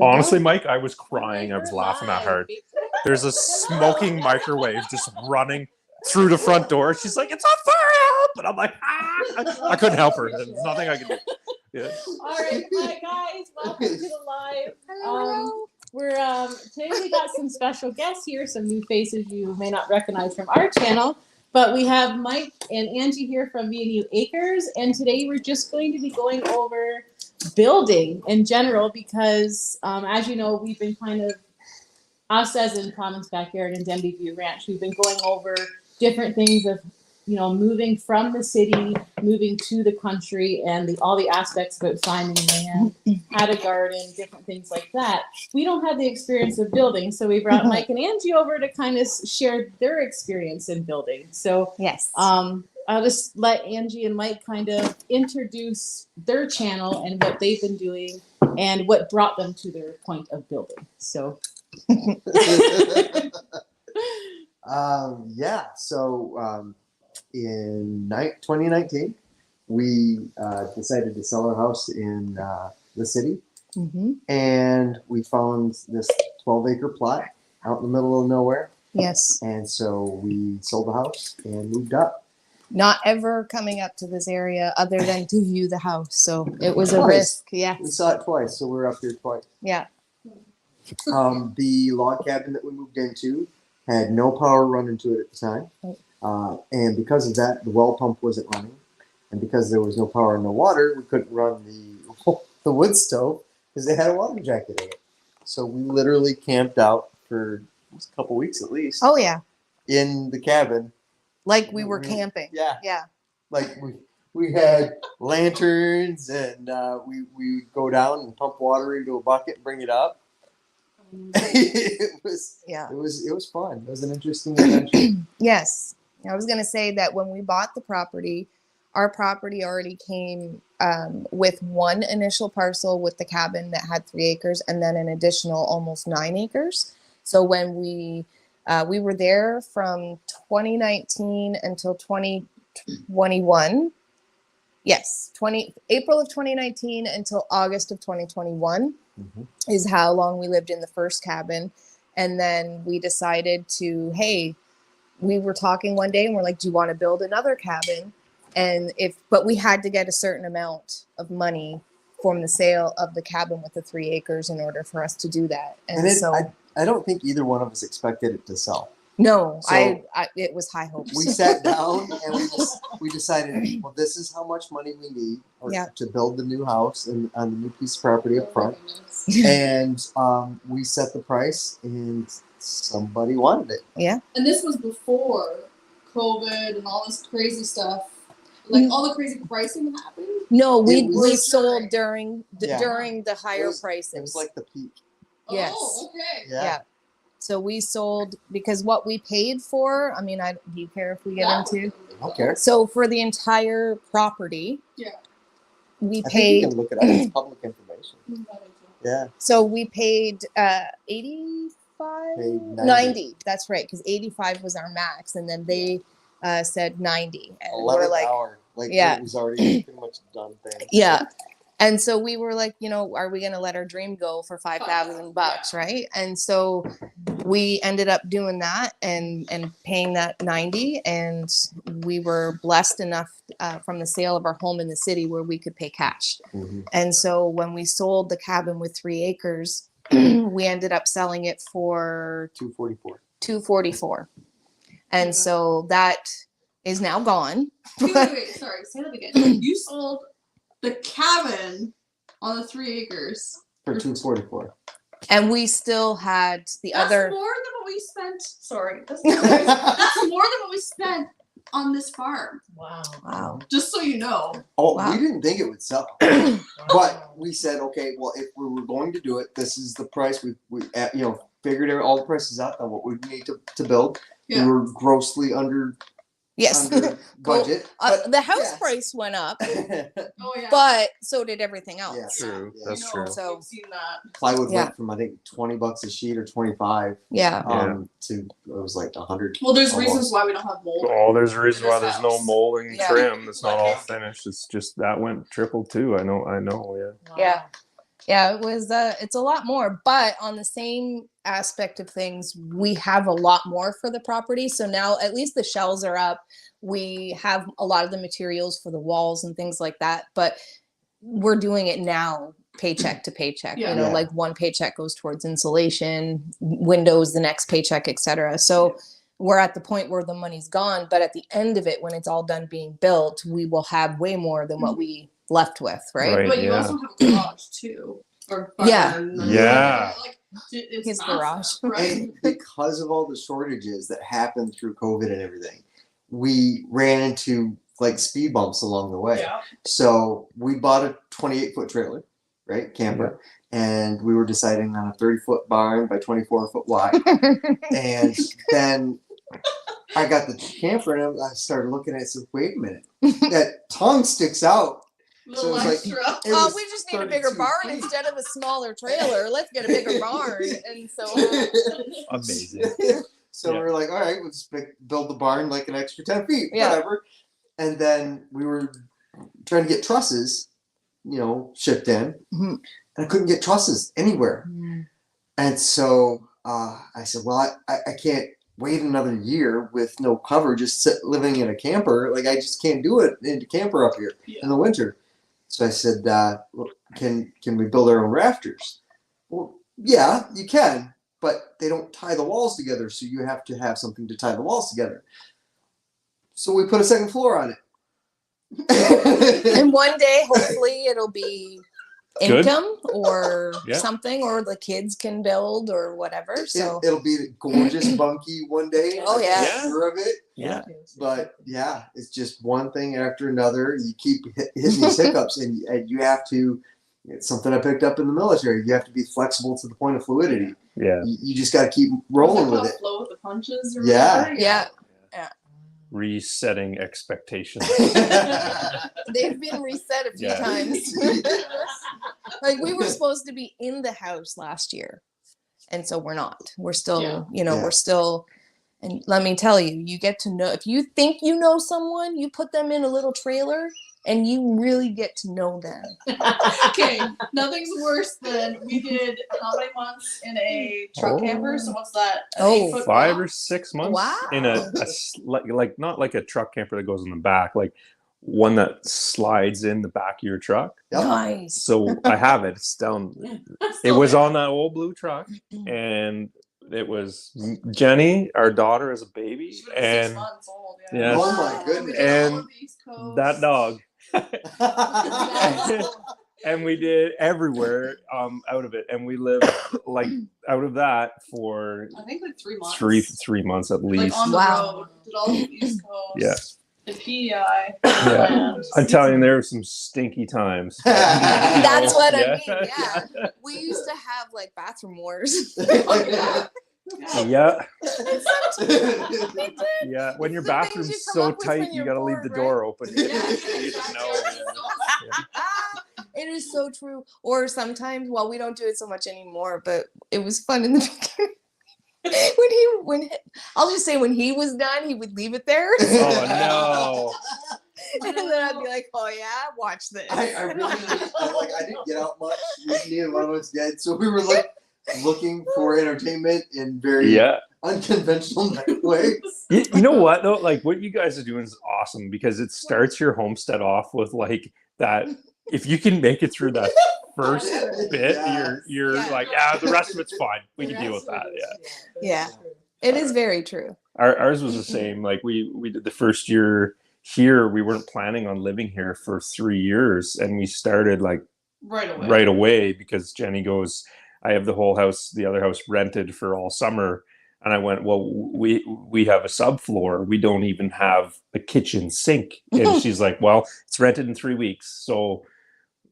Honestly, Mike, I was crying. I was laughing that hard. There's a smoking microwave just running through the front door. She's like, "It's on fire, help!" And I'm like, "Ah!" I couldn't help her. There's nothing I could do. Yeah. All right, hi guys, welcome to the live. We're today we got some special guests here, some new faces you may not recognize from our channel. But we have Mike and Angie here from MiAnU Acres, and today we're just going to be going over building in general because, as you know, we've been kind of, us as in Ploughman's backyard and Denbigh Ranch, we've been going over different things of, you know, moving from the city, moving to the country, and all the aspects about finding land, how to garden, different things like that. We don't have the experience of building, so we brought Mike and Angie over to kind of share their experience in building. So yes, I'll just let Angie and Mike kind of introduce their channel and what they've been doing and what brought them to their point of building. So in 2019, we decided to sell our house in the city, and we found this 12-acre plot out in the middle of nowhere. Yes. And so we sold the house and moved up. Not ever coming up to this area other than to view the house. So it was a risk. Yeah. We saw it twice, so we're up here twice. Yeah. The log cabin that we moved into had no power running to it at the time. And because of that, the well pump wasn't running. And because there was no power and no water, we couldn't run the wood stove because they had a water jacket in it. So we literally camped out for a couple weeks at least. Oh, yeah. In the cabin. Like we were camping. Yeah. Yeah. Like we had lanterns and we would go down and pump water into a bucket and bring it up. It was fun. It was an interesting adventure. Yes. I was going to say that when we bought the property, our property already came with one initial parcel with the cabin that had 3 acres and then an additional almost 9 acres. So when we were there from 2019 until 2021. Yes, April of 2019 until August of 2021 is how long we lived in the first cabin. And then we decided to, hey, we were talking one day and we're like, do you want to build another cabin? But we had to get a certain amount of money from the sale of the cabin with the 3 acres in order for us to do that. I don't think either one of us expected it to sell. No, So it was high hopes. we sat down and we decided, well, this is how much money we need to build the new house and on the new piece of property up front. And we set the price and somebody wanted it. Yeah. And this was before COVID and all this crazy stuff. Like all the crazy pricing that happened? No, we sold during the higher prices. It was like the peak. Yes. Oh, okay. Yeah. So we sold because what we paid for, I mean, do you care if we get into? I don't care. So for the entire property, we I paid. think you can look it up. It's public information. Yeah. So we paid 85, 90. That's right, because 85 was our max, and then they said 90, and we're like, hour. It was already pretty much a done thing. Yeah. And so we were like, you know, are we going to let our dream go for $5,000, right? And so we ended up doing that and paying that 90, and we were blessed enough from the sale of our home in the city where we could pay cash. And so when we sold the cabin with 3 acres, we ended up selling it for $244. And so that is now gone. Wait, sorry, say that again. You sold the cabin on the 3 acres for $244. And we still had the That's other. more than what we spent. Sorry, that's more than what we spent on this farm. Wow. Wow. Just so you know. Oh, Wow. we didn't think it would sell, but we said, okay, well, if we were going to do it, this is the price. We figured all the prices out on what we need to build. Yeah. We were grossly under Yes. budget. The house yes. price went up, Oh yeah. but so did everything else. Yeah. True. Yeah. That's You true. know, So- we've seen that. Plywood Yeah. went from I think $20 a sheet or 25 Yeah. to it was like 100. Well, there's Almost. reasons why we don't have mold. Oh, there's a reason why This there's no house. molding Yeah. trim. It's not all finished. It's just that went triple too. I know. Yeah. Yeah. Yeah, it was it's a lot more, but on the same aspect of things, we have a lot more for the property. So now at least the shells are up. We have a lot of the materials for the walls and things like that, but we're doing it now paycheck to paycheck. Yeah. You know, Yeah. like one paycheck goes towards insulation, windows, the next paycheck, etc. So we're at the point where the money's gone, but at the end of it, when it's all done being built, we will have way more than what we left with, right? Right. But you yeah. also have a garage too. Or Yeah. barn. Yeah. Like, it's His massive, garage. Right? And because of all the shortages that happened through COVID and everything, we ran into like speed bumps along the way. Yeah. So we bought a 28-foot trailer, right? Camper. And we were deciding on a 30-foot barn by 24-foot wide. And then I got the camper and I started looking at it and said, wait a minute, that tongue sticks out. Little it's like- extra. It Oh, was we just need a bigger 32 barn feet. instead of a smaller trailer. Let's get a bigger barn. And so Amazing. So Yeah. we were like, all right, we'll just build the barn like an extra 10 feet, Yeah. whatever. And then we were trying to get trusses, shipped in. Mhm. And I couldn't get trusses anywhere. And so I said, well, I can't wait another year with no cover, just living in a camper. Like, I just can't do it in a camper up here in the winter. So I said, well, can we build our own rafters? Well, yeah, you can, but they don't tie the walls together, so you have to have something to tie the walls together. So we put a second floor on it. and one day, hopefully, it'll be Good. income or Yeah. something, or the kids can build or whatever. So It'll be gorgeous, bunky one day. Oh, yeah. Yeah. Sure of it. Yeah. But yeah, it's just one thing after another. You keep hitting these hiccups, and you have to. It's something I picked up in the military. You have to be flexible to the point of fluidity. Yeah. You just got to keep rolling with it. Flow with the punches. Or Yeah. whatever. yeah, Resetting expectations. they've been reset a few Yeah. times. Like we were supposed to be in the house last year, and so we're not. We're still, Yeah. Yeah. we're still. And let me tell you, you get to know, if you think you know someone, you put them in a little trailer and you really get to know them. Okay, nothing's worse than we did how many months in a truck camper? So what's that? An Oh, 8-foot 5 walk? or 6 months Wow. in like not like a truck camper that goes in the back, like one that slides in the back of your truck. Yep. Nice. So I have it. It's down. It Still was there. on that old blue truck, and it was Jenny, our daughter, as a baby, She would've been 6 and months old. Yeah. Oh my goodness. We did all And of the East Coast. that dog. And we did everywhere out of it, and we lived like out of that for I think like 3 months. three months at Like least. on the Wow. road. Did all of the East Coast. Yeah. The PEI. Yeah. land. I'm telling you, there were some stinky times. That's what Yeah. I mean. Yeah. We used to have like bathroom wars. Yeah, We did. yeah. When your The things bathroom's you come so up with tight, when you you're got to leave the bored, door open. You Yeah. need to know. It is so true. Or sometimes, well, we don't do it so much anymore, but it was fun in the beginning. I'll just say when he was done, he would leave it there. Oh And then I'd be like, oh yeah, watch this. I really I didn't get out much. Neither one of us did, so we were like looking for entertainment in no. very Yeah. unconventional ways. You know what though? Like what you guys are doing is awesome because it starts your homestead off with like that. If you can make it through that first bit, Yes. you're Yeah. like, the rest of it's fine. We can deal with that. Yeah. Yeah. It is very true. Ours was the same. Like we did the first year here. We weren't planning on living here for 3 years, and we started like Right away. right away because Jenny goes, I have the whole house, the other house rented for all summer. And I went, well, we have a subfloor. We don't even have a kitchen sink. And she's like, well, it's rented in 3 weeks. So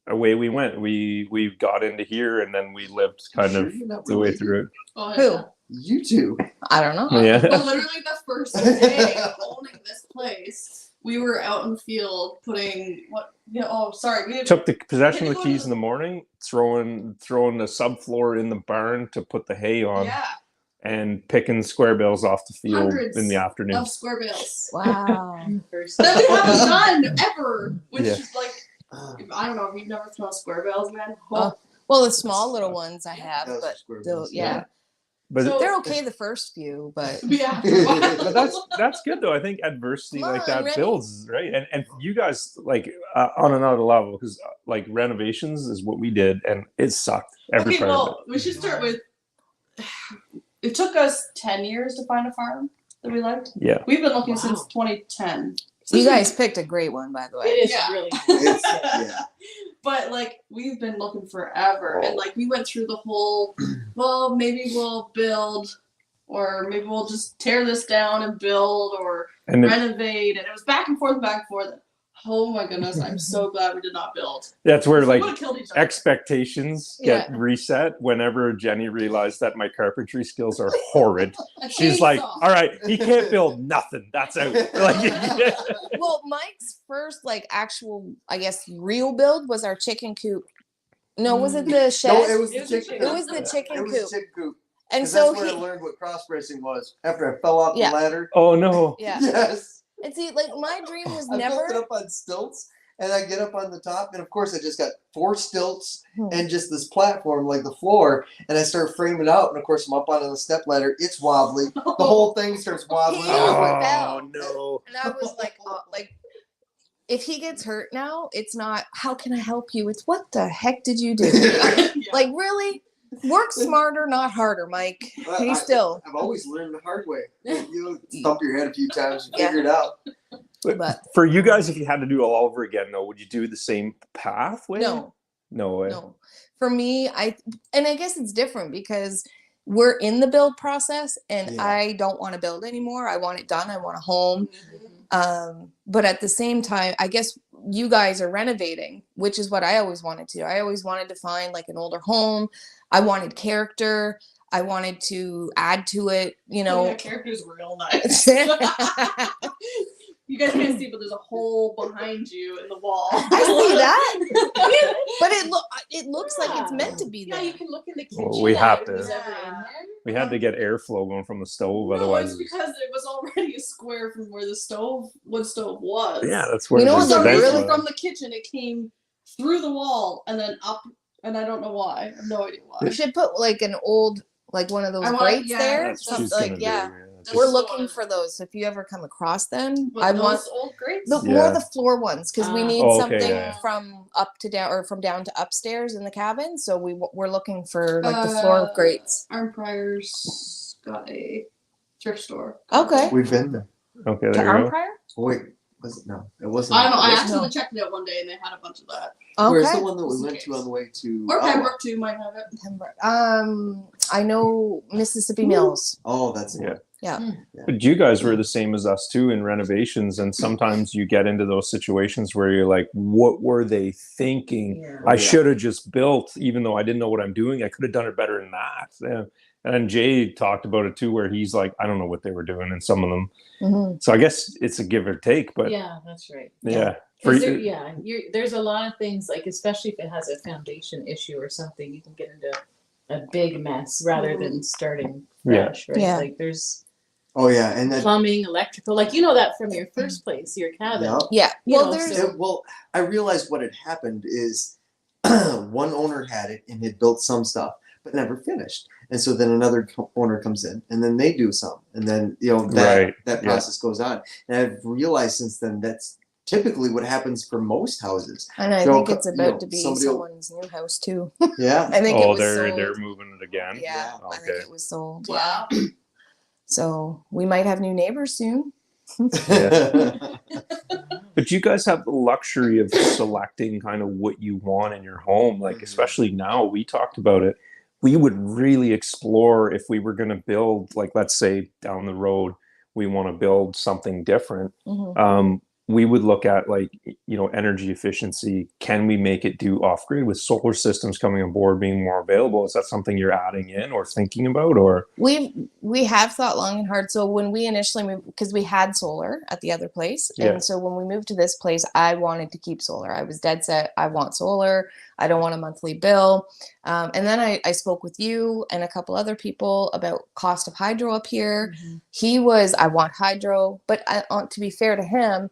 away we went. We got into here, and then we lived kind of the way through it. Oh, Who? yeah. You two. I don't know. Yeah. Well, literally the first day of owning this place, we were out in the field putting what? Yeah. Oh, sorry. We Took the possession of the keys in the morning, throwing the subfloor in the barn to put the hay on, Yeah. and picking square bales off the field Hundreds in the afternoon. of square bales Wow. that we haven't done ever. Which Yeah. is like, I don't know if you've never thrown square bales, man. Well, the small little ones I have, Those are but square they'll- bales, yeah. But So- They're okay the first few, but Yeah. but that's good though. I think adversity Come like on, that Remy. builds, right? And you guys like on another level, because like renovations is what we did, and it sucked every Okay, part of well, we should start with. It took us 10 years to find a farm that we liked. it. Yeah. We've been looking Wow. since 2010. you guys picked a great one, by the way. It is Yeah. really It's, nice. yeah. But like we've been looking forever, and like we went through the whole. Well, maybe we'll build, or maybe we'll just tear this down and build, or And then, renovate, and it was back and forth and back and forth. Oh my goodness, I'm so glad we did not build. that's where We like would've killed each other. expectations get reset whenever Jenny realized that my carpentry skills are horrid. A She's like, chainsaw. all right, he can't build nothing. That's out. Like, Well, Mike's first like actual, I guess, real build was our chicken coop. No, was it the shed? No, it was It the was a chicken. chicken. It was the It chicken was the coop. chicken coop. And 'Cause so that's where I he, learned what cross bracing was. After I fell off Yeah. the ladder. oh no. yeah. Yes. And see, like my dream was I built it never. up on stilts, and I get up on the top, and of course I just got 4 stilts and just this platform like the floor, and I start framing out, and of course I'm up on the step ladder. It's wobbly. The whole thing starts wobbling. He I was like, fell. Oh no. And I was like, if he gets hurt now, it's not how can I help you? It's what the heck did you do? Yeah. Like really, work smarter, not harder, Mike. Well, He's still. I've always learned the hard way. You thump your head a few times and Yeah. figure it out. But For you guys, if you had to do it all over again, though, would you do the same pathway? no. No way. No. For me, I guess it's different because we're in the build process and Yeah. I don't want to build anymore. I want it done. I want a home. But at the same time, I guess you guys are renovating, which is what I always wanted to. I always wanted to find like an older home. I wanted character. I wanted to add to it, you Oh, know. yeah, characters were real nice. You guys can't see, but there's a hole behind you in the wall. I see that. But it looks like it's meant to be Yeah, there. you can look in the kitchen. Well, we have if it was to. ever in there. We had to get airflow going from the stove, No, otherwise. it's because it was already a square from where the wood stove was. Yeah, that's where You know the what's So really vent from was. the kitchen, it came through the wall and then up, and I don't know why. I have no idea why. We should put like an old, like one of those I want- grates yeah, there. that's That's what she's Something gonna like, yeah. do. That's We're what I looking wanted. for those. So if you ever come across them, But I those want old grates. the Yeah. more the floor ones because we Ah. need Oh, okay, something yeah. from up to down or from down to upstairs in the cabin. So we're looking for like the floor grates. Arm Prior's got a thrift store. Okay. We've been there. Okay, To there you Arm go. Prior? Oh, wait, was it? No, it wasn't. I don't know. I It actually No. checked it out one day and they had a bunch of that. Where's Okay. the one that we Just in went to case. on the way to? Or Ottawa? Pembroke too might have it. I know Mississippi Mills. Oh, that's the Yeah. one. Yeah. But you guys were the same as us too in renovations, and sometimes you get into those situations where you're like, "What were they thinking? Yeah. I Yeah. should have just built, even though I didn't know what I'm doing. I could have done it better than that." Yeah. And Jay talked about it too, where he's like, "I don't know what they were doing," in some of them. Mhm. So I guess it's a give or take, but Yeah, that's right. yeah. For 'Cause you, there's a lot of things like, especially if it has a foundation issue or something, you can get into a big mess rather than starting Yeah. fresh, right? Yeah. Like there's Oh yeah, and then plumbing, electrical, like you know that from your first place, your cabin. yeah. Yeah. You Well, know, there's so- Well, I realized what had happened is one owner had it and had built some stuff, but never finished. And so then another owner comes in, and then they do some, and then that Right, that yeah. process goes on. And I've realized since then that's typically what happens for most houses. and I So, think it's you about know, to be somebody will- someone's new house too. Yeah. I think it oh, was sold. they're moving it again. Yeah, I think Okay. it was sold. Wow. Yeah. So we might have new neighbors soon. But you guys have the luxury of selecting kind of what you want in your home. Like, Mhm. especially now, we talked about it. we would really explore if we were going to build, like, let's say down the road, we want to build something different. We would look at, like, energy efficiency. Can we make it do off grid with solar systems coming on board, being more available? Is that something you're adding in or thinking about? Or we have thought long and hard. So when we initially moved, because we had solar at the other place, and so when we moved to this place, I wanted to keep solar. I was dead set. I want solar. I don't want a monthly bill. And then I spoke with you and a couple other people about cost of hydro up here. He was, I want hydro, but to be fair to him,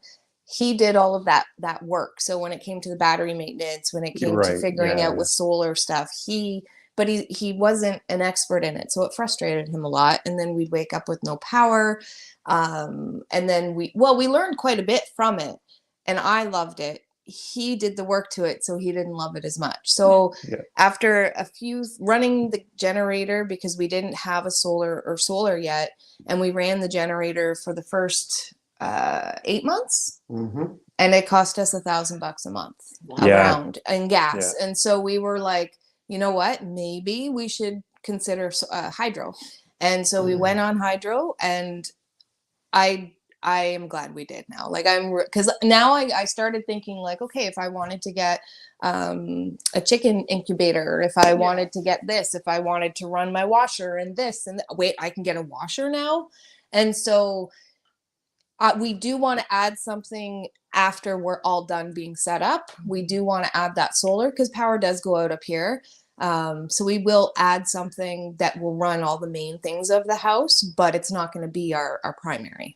he did all of that work. So when it came to the battery maintenance, when it came to figuring out with solar stuff, he wasn't an expert in it. So it frustrated him a lot. And then we'd wake up with no power. And then we learned quite a bit from it, and I loved it. He did the work to it, so he didn't love it as much. So after a few running the generator, because we didn't have a solar yet, and we ran the generator for the first 8 months, and it cost us $1,000 a month around in gas. And so we were like, you know what, maybe we should consider hydro. And so we went on hydro, and I am glad we did now. Like, because now I started thinking, like, okay, if I wanted to get a chicken incubator, if I wanted to get this, if I wanted to run my washer and this and wait, I can get a washer now. And so we do want to add something after we're all done being set up. We do want to add that solar, because power does go out up here. So we will add something that will run all the main things of the house, but it's not going to be our primary.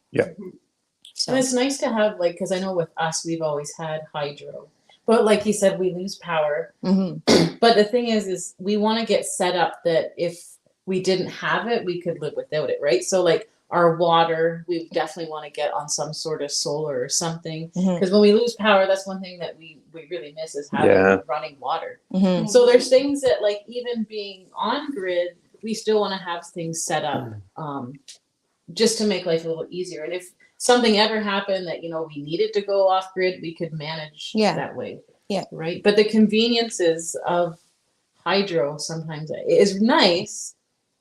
So. And it's nice to have, like, because I know with us, we've always had hydro, but like you said, we lose power. But the thing is we want to get set up that if we didn't have it, we could live without it, right? So, like, our water, we definitely want to get on some sort of solar or something, because when we lose power, that's one thing that we really miss, is having running water. So there's things that, like, even being on grid, we still want to have things set up just to make life a little easier. And if something ever happened that we needed to go off grid, we could manage that way. Right. But the conveniences of hydro sometimes is nice,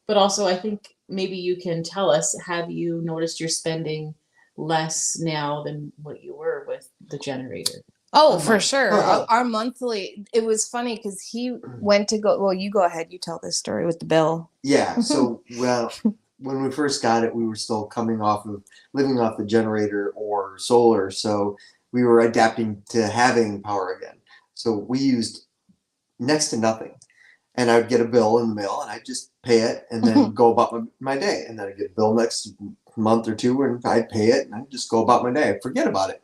but also I think maybe you can tell us, have you noticed you're spending less now than what you were with the generator? Oh, for sure. Our monthly, it was funny because he went to go, well, you go ahead, you tell this story with the bill. Yeah. So, when we first got it, we were still living off the generator or solar. So we were adapting to having power again. So we used next to nothing. And I'd get a bill in the mail, and I'd just pay it and then go about my day. And then I'd get a bill next month or two, and I'd pay it, and I'd just go about my day. I'd forget about it.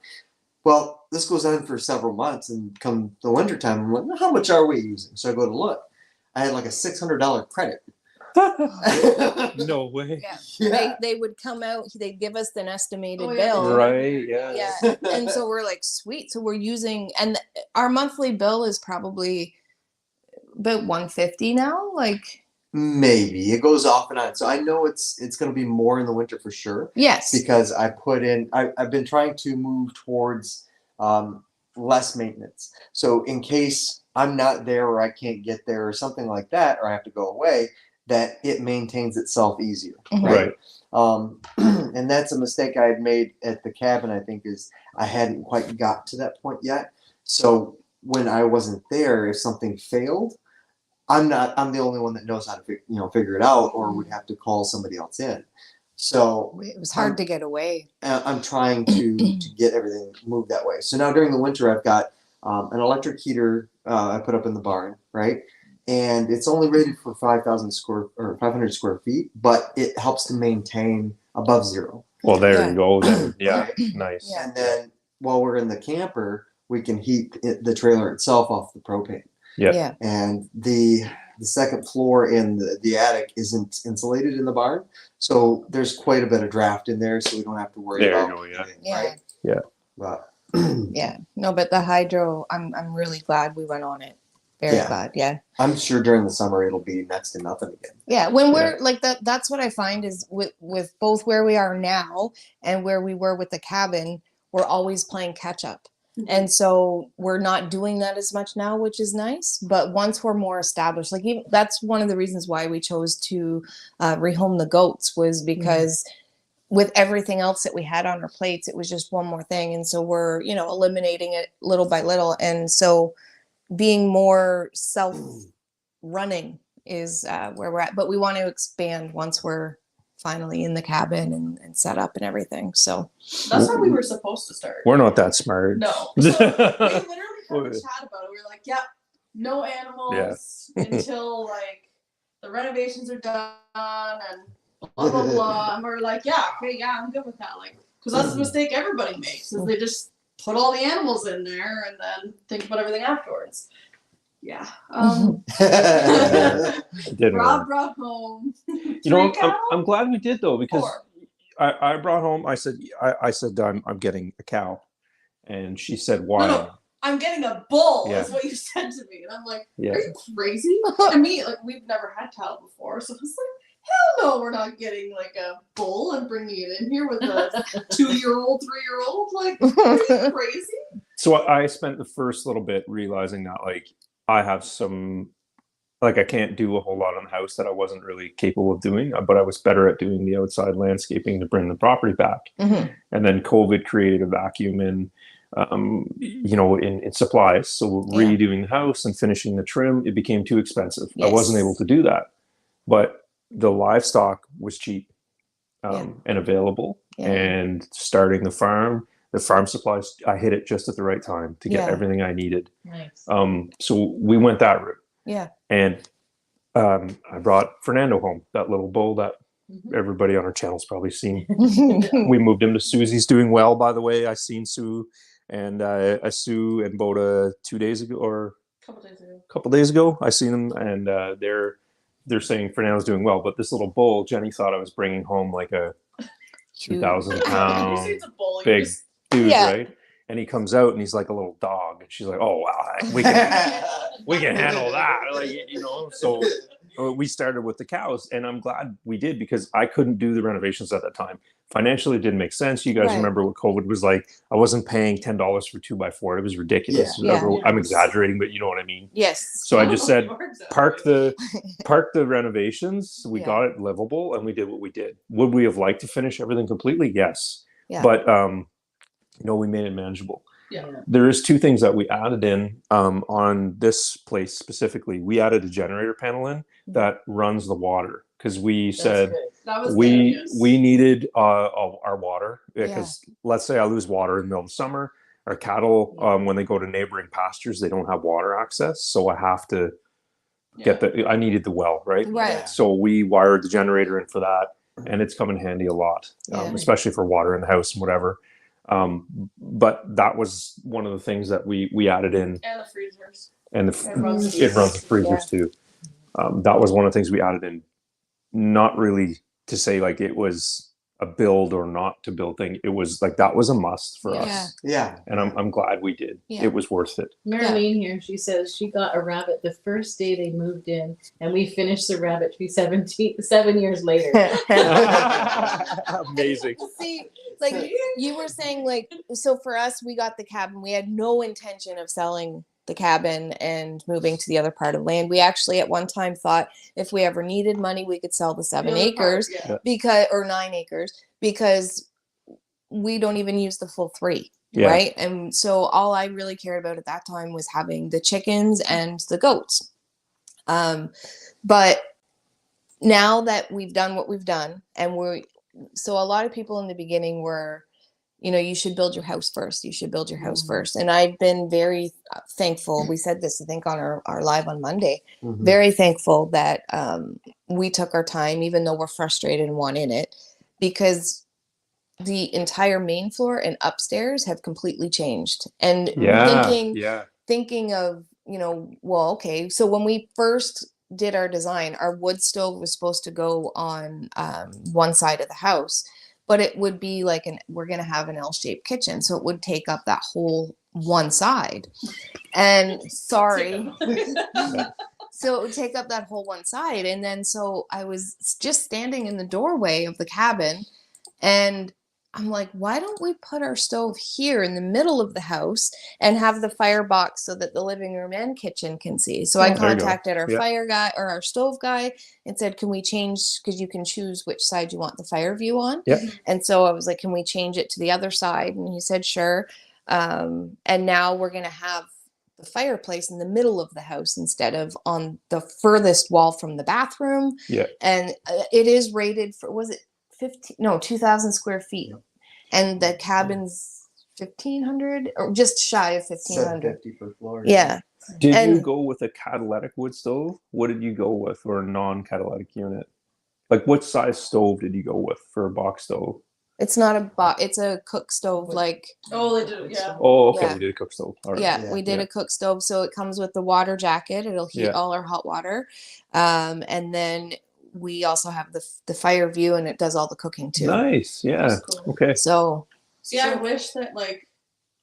Well, this goes on for several months, and come the wintertime, I'm like, how much are we using? So I go to look. I had like a $600 credit. No way. They would come out, they'd give us an estimated bill. Right, And so we're like, sweet. So we're using, and our monthly bill is probably about $150 now, like maybe it goes off and on. So I know it's going to be more in the winter for sure. Yes, because I've been trying to move towards less maintenance. So in case I'm not there or I can't get there or something like that, or I have to go away, that it maintains itself easier. Right. And that's a mistake I had made at the cabin. I think is I hadn't quite got to that point yet. So when I wasn't there, if something failed, I'm the only one that knows how to figure it out, or would have to call somebody else in. So it was hard to get away. I'm trying to get everything moved that way. So now during the winter, I've got an electric heater I put up in the barn, right? And it's only rated for 500 square feet, but it helps to maintain above zero. Well, there you go. Then. Yeah, nice. And then while we're in the camper, we can heat the trailer itself off the propane. Yeah. And the second floor in the attic isn't insulated in the barn, so there's quite a bit of draft in there, so we don't have to worry about it. Right? But but the hydro, I'm really glad we went on it. Very glad. Yeah. I'm sure during the summer it'll be next to nothing again. Yeah. When we're like that, that's what I find is with both where we are now and where we were with the cabin, we're always playing catch up. And so we're not doing that as much now, which is nice. But once we're more established, like even, that's one of the reasons why we chose to rehome the goats, was because with everything else that we had on our plates, it was just one more thing. And so we're, you know, eliminating it little by little. And so being more self-running is where we're at. But we want to expand once we're finally in the cabin and set up and everything. So That's how we were supposed to start. We're not that smart. No. So we literally had a chat about it. We were like, yeah, no animals until like the renovations are done and blah blah blah. And we're like, yeah, okay, yeah, I'm good with that. Like, because that's the mistake everybody makes, is they just put all the animals in there and then think about everything afterwards. Yeah. Rob brought home. You know, I'm glad we did though, because I brought home. I said I'm getting a cow, and she said, why? No, I'm getting a bull. Yeah. Is what you said to me, and I'm like, Yeah. are you crazy? And me, like, we've never had cattle before, so I was like, hell no, we're not getting like a bull and bringing it in here with a 2-year-old, 3-year-old. Like, are you crazy? So I spent the first little bit realizing that, like, I have some, like, I can't do a whole lot on the house that I wasn't really capable of doing, but I was better at doing the outside landscaping to bring the property back. And then COVID created a vacuum in, you know, in supplies. So redoing the house and finishing the trim, it became too expensive. I wasn't able to do that, but the livestock was cheap and available. And starting the farm supplies, I hit it just at the right time to get everything I needed. Nice. So we went that route. yeah. And I brought Fernando home, that little bull that everybody on our channel's probably seen. We moved him to Susie's, doing well, by the way. I seen Sue and Sue and Boda 2 days ago, or A couple days ago. I seen them, and they're saying Fernando's doing well. But this little bull, Jenny thought I was bringing home like a 2,000 pound big dude, right? And he comes out and he's like a little dog, and she's like, "Oh wow, we can handle that," like, you know. So we started with the cows, and I'm glad we did, because I couldn't do the renovations at that time. Financially, it didn't make sense. You guys remember what COVID was like? I wasn't paying $10 for 2x4. It was ridiculous. I'm exaggerating, but you know what I mean. Yes. So I just said, park the renovations. We got it livable, and we did what we did. Would we have liked to finish everything completely? Yes. But you know, we made it manageable. There is 2 things that we added in on this place specifically. We added a generator panel in that runs the water, because we said we needed our water, because let's say I lose water in the middle of the summer. Our cattle, when they go to neighboring pastures, they don't have water access, so I have to get I needed the well, right? So we wired the generator in for that, and it's come in handy a lot, especially for water in the house and whatever. But that was one of the things that we added in, and the freezers, and it runs the freezers too. That was one of the things we added in, not really to say like it was a build or not to build thing. It was like, that was a must for us. And I'm glad we did. It was worth it. Marilyn here, she says she got a rabbit the first day they moved in, and we finished the rabbit tree 7 years later. Amazing. See, like you were saying, like, so for us, we got the cabin. We had no intention of selling the cabin and moving to the other part of land. We actually at one time thought if we ever needed money, we could sell the 7 acres or 9 acres, because we don't even use the full 3. Right. And so all I really cared about at that time was having the chickens and the goats. But now that we've done what we've done, and so a lot of people in the beginning were, you know, you should build your house first. You should build your house first. And I've been very thankful. We said this, I think, on our live on Monday. Very thankful that we took our time, even though we're frustrated and want in it, because the entire main floor and upstairs have completely changed. And thinking of, you know, well, okay, so when we first did our design, our wood stove was supposed to go on one side of the house, but it would be like we're going to have an L-shaped kitchen. So it would take up that whole one side. And so it would take up that whole one side. And then, so I was just standing in the doorway of the cabin, and I'm like, why don't we put our stove here in the middle of the house and have the firebox so that the living room and kitchen can see? So I Oh, there you go. contacted our Yeah. fire guy or our stove guy and said, can we change, because you can choose which side you want the fire view on. Yeah. And so I was like, can we change it to the other side? And he said, sure. And now we're going to have the fireplace in the middle of the house instead of on the furthest wall from the bathroom. Yeah. And it is rated for, was it 2,000 square feet, and the cabin's 1,500 or just shy of 1,500. $750 per floor. Yeah. Did you And- go with a catalytic wood stove? What did you go with, or a non-catalytic unit? Like, what size stove did you go with for a box stove? It's not a box, it's a cook stove. Like, Oh, they do. Yeah. Oh, okay, Yeah. you did a cook stove. All right. yeah, Yeah. we did Yeah. a cook stove. So it comes with the water jacket. It'll heat Yeah. all our hot water. And then we also have the fire view, and it does all the cooking too. Nice. Yeah. That's cool. Okay. So See, I wish that like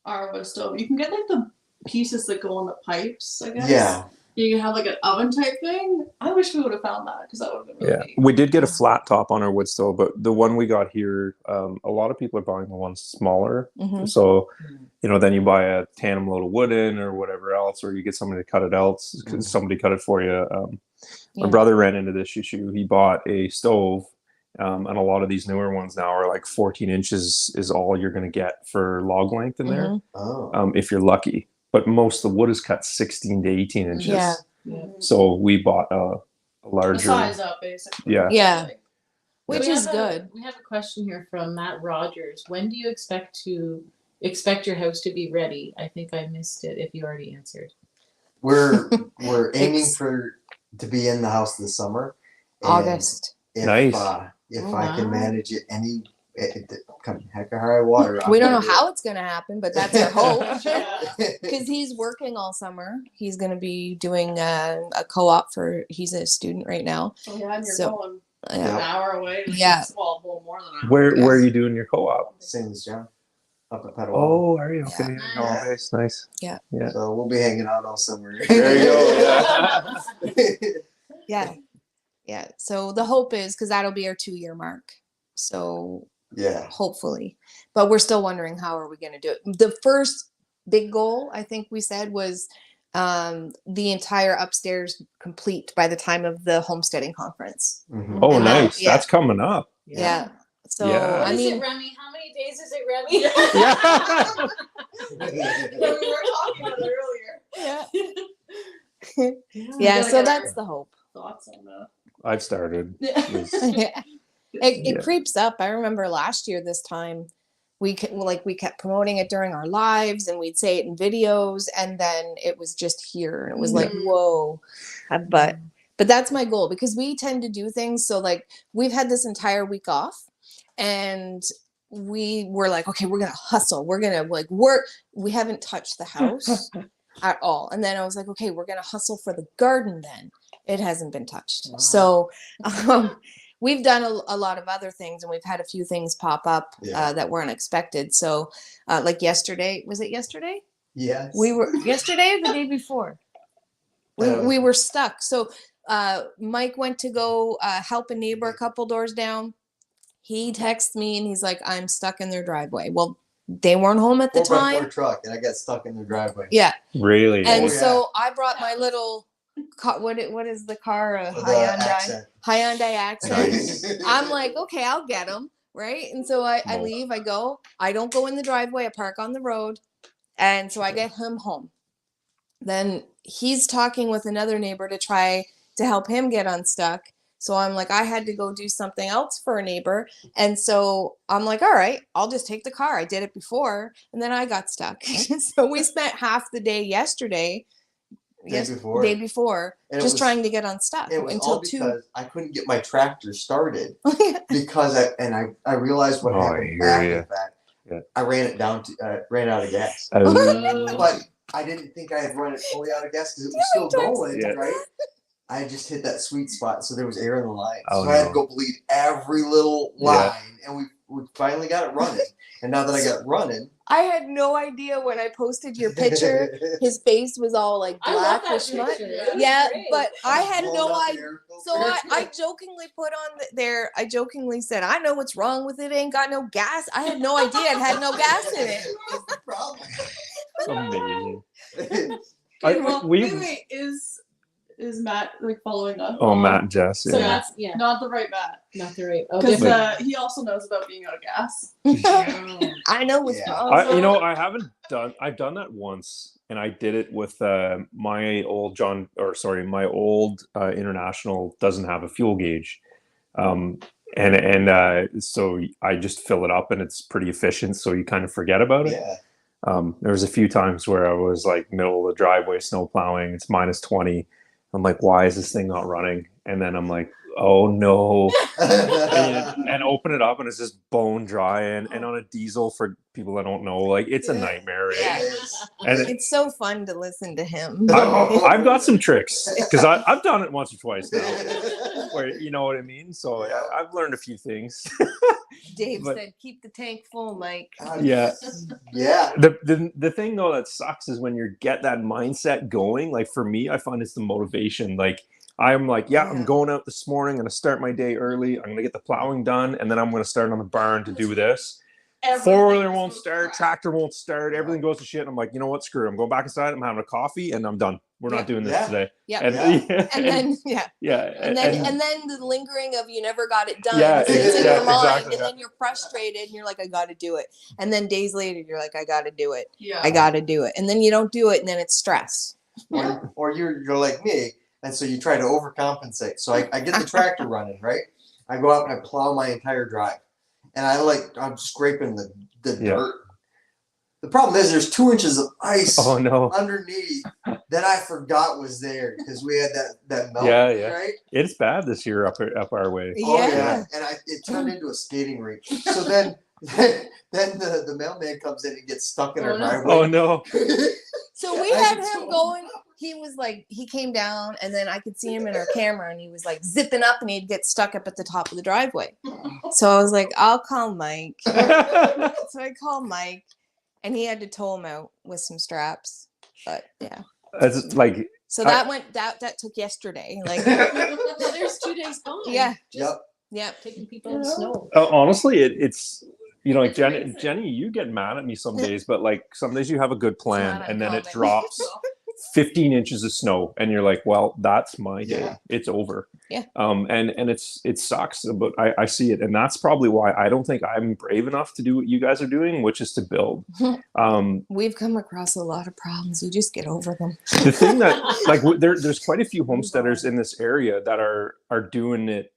our wood stove, you can get like the pieces that go on the pipes, I guess. Yeah. You can have like an oven type thing. I wish we would have found that because that would have been really Yeah, neat. we did get a flat top on our wood stove, but the one we got here, a lot of people are buying the ones smaller. mhm. So, then you buy a tandem load of wood in or whatever else, or you get somebody to cut it else. Because somebody cut it for you. My Yeah. brother ran into this issue. He bought a stove, and a lot of these newer ones now are like 14 inches is all you're going to get for log length in there, Mhm. Oh. if you're lucky. But most of the wood is cut 16 to 18 inches. Yeah. So we bought a A larger. size up, basically. Yeah. Yeah. Like, Which We is have a- good. We have a question here from Matt Rogers. When do you expect your house to be ready? I think I missed it if you already answered. We're aiming It's- to be in the house this summer. And August. If, Nice. If Oh, I can wow. manage it come heck or high water. We don't know how it's going to happen, but that's our hope. yeah. Because he's working all summer. He's going to be doing a co-op he's a student right now. Oh, yeah, and you're So- going Yeah. an hour away. Yeah. Well, more than an hour. Where are you doing your co-op? Same as John. Up at Pedal. Oh, are you? Okay. Yeah. Oh, nice. Yeah. So we'll be hanging out all summer. There you go. Yeah. Yeah. So the hope is, because that'll be our 2-year mark. So Yeah. hopefully, but we're still wondering how are we going to do it. The first big goal, I think we said, was the entire upstairs complete by the time of the homesteading conference. Mhm. Oh, And nice. yeah. That's coming up. Yeah. So Yeah. I Is mean, it Remy? How many days is it, Remy? Yeah. Yeah, we were talking about it earlier. yeah. We Yeah. gotta So get that's our the hope. thoughts on that. I've started. Yeah. Yeah. It Yeah. creeps up. I remember last year this time we kept promoting it during our lives, and we'd say it in videos, and then it was just here, and it was like, Mhm. whoa. But that's my goal, because we tend to do things so, like, we've had this entire week off, and we were like, okay, we're gonna hustle, we're gonna like work. We haven't touched the house at all, and then I was like, okay, we're gonna hustle for the garden. Then it hasn't been touched. Wow. So we've done a lot of other things, and we've had a few things pop up Yeah. that were unexpected. So like yesterday, was it yesterday? Yes. We were yesterday or the day before. We were stuck. So Mike went to go help a neighbor a couple doors down. He texts me and he's like, I'm stuck in their driveway. Well, they weren't home at the 4x4 time. truck, and I got stuck in the driveway. Yeah. Really? And Oh, yeah. so I brought my little what is the car? A The Hyundai accent. Accent. Nice. I'm like, okay, I'll get him. Right. And so I No. leave, I go, I don't go in the driveway, I park on the road. And so I get him home. Then he's talking with another neighbor to try to help him get unstuck. So I'm like, I had to go do something else for a neighbor. And so I'm like, all right, I'll just take the car. I did it before. And then I got stuck. So we spent half the day yesterday, Day before. day before, And it just was- trying to get unstuck It was until all 2. because I couldn't get my tractor started because I realized what Oh, I happened hear after ya. the fact. Yeah. I ran it down to ran out of gas, Oh. but I didn't think I had run it fully out of gas because it was still going. Yeah. Right. I just hit that sweet spot, so there was air in the line. Oh, so I had no. to go bleed every little line, and we finally got it running. And now that I got it running, I had no idea when I posted your picture. His face was all like I love black that with smut. picture. It was Yeah, great. but I had Blown no up idea. air So filter. I jokingly put on there. I jokingly said, "I know what's wrong with it. Ain't got no gas." I had no idea it had no gas in it. What's the problem? Amazing. Wait, is Matt like following up? Oh, Matt and Jess. So Yeah. that's Not the right Matt. not the right. Oh, Because different. he also knows about being out of gas. I know what's Yeah. wrong. I've done that once, and I did it with my old International doesn't have a fuel gauge, so I just fill it up, and it's pretty efficient. So you kind of forget about it. Yeah. There was a few times where I was like middle of the driveway, snow plowing. It's -20. I'm like, why is this thing not running? And then I'm like, oh no. and open it up, and it's just bone dry. And on a diesel, for people that don't know, like it's a nightmare. Right? Yeah. And It's so fun to listen to him. I've got some tricks because I've done it once or twice now. Where you know what I mean. So I've learned a few things. Dave but- said, "Keep the tank full, Mike." Yeah. Yeah. The thing though that sucks is when you get that mindset going. Like for me, I find it's the motivation. Like I'm like, I'm going out this morning. I'm gonna start my day early. I'm gonna get the plowing done, and then I'm gonna start on the barn to do this. Four-wheeler won't start, tractor won't start, everything goes to shit. And I'm like, you know what? Screw it. I'm going back inside. I'm having a coffee, and I'm done. We're not doing this today. Yeah. And And then the lingering of you never got it done. Yeah, It's in your mind, exactly. and then you're frustrated, and you're like, I got to do it. And then days later, you're like, I got to do it. Yeah. I got to do it. And then you don't do it, and then it's stress. Or you're like me, and so you try to overcompensate. So I get the tractor running, right? I go out and I plow my entire drive, and I'm scraping the dirt. The problem is there's 2 inches of ice underneath that I forgot was there because we had that melt. Right? It's bad this year up our way. Oh yeah, and it turned into a skating rink. So then the mailman comes in and gets stuck in our driveway. Oh no! So we had him going. He was like, he came down, and then I could see him in our camera, and he was like zipping up, and he'd get stuck up at the top of the driveway. So I was like, I'll call Mike. So I called Mike, and he had to tow him out with some straps. But yeah, It's like so that took yesterday. Like, There's 2 days gone. yeah, Yep. Taking people in the snow. honestly, it's like Jenny, you get mad at me some days, but like some days you have a good plan, not and then it uncommon. drops 15 inches of snow, and you're like, well, that's my day. Yeah. It's over. Yeah. And it sucks, but I see it, and that's probably why I don't think I'm brave enough to do what you guys are doing, which is to build. We've come across a lot of problems. You just get over them. The thing that like there's quite a few homesteaders in this area that are doing it.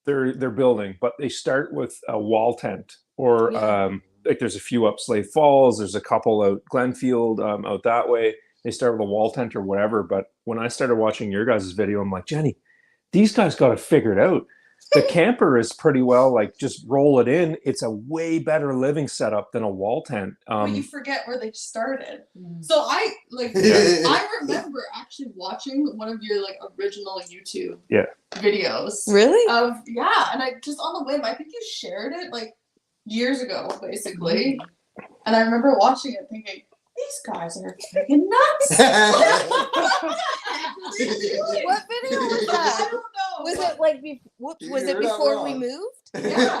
They're building, but they start with a wall tent or like there's a few up Slave Falls. There's a couple out Glenfield out that way. They start with a wall tent or whatever. But when I started watching your guys' video, I'm like, Jenny, these guys got it figured out. The camper is pretty well like just roll it in. It's a way better living setup than a wall tent. But you forget where they started. Mm. So I remember actually watching one of your like original YouTube videos. Really? And I just on the whim, I think you shared it like years ago, basically. And I remember watching it thinking, these guys are freaking nuts. What video was that? I don't know. Was it like was it before we moved? Yeah.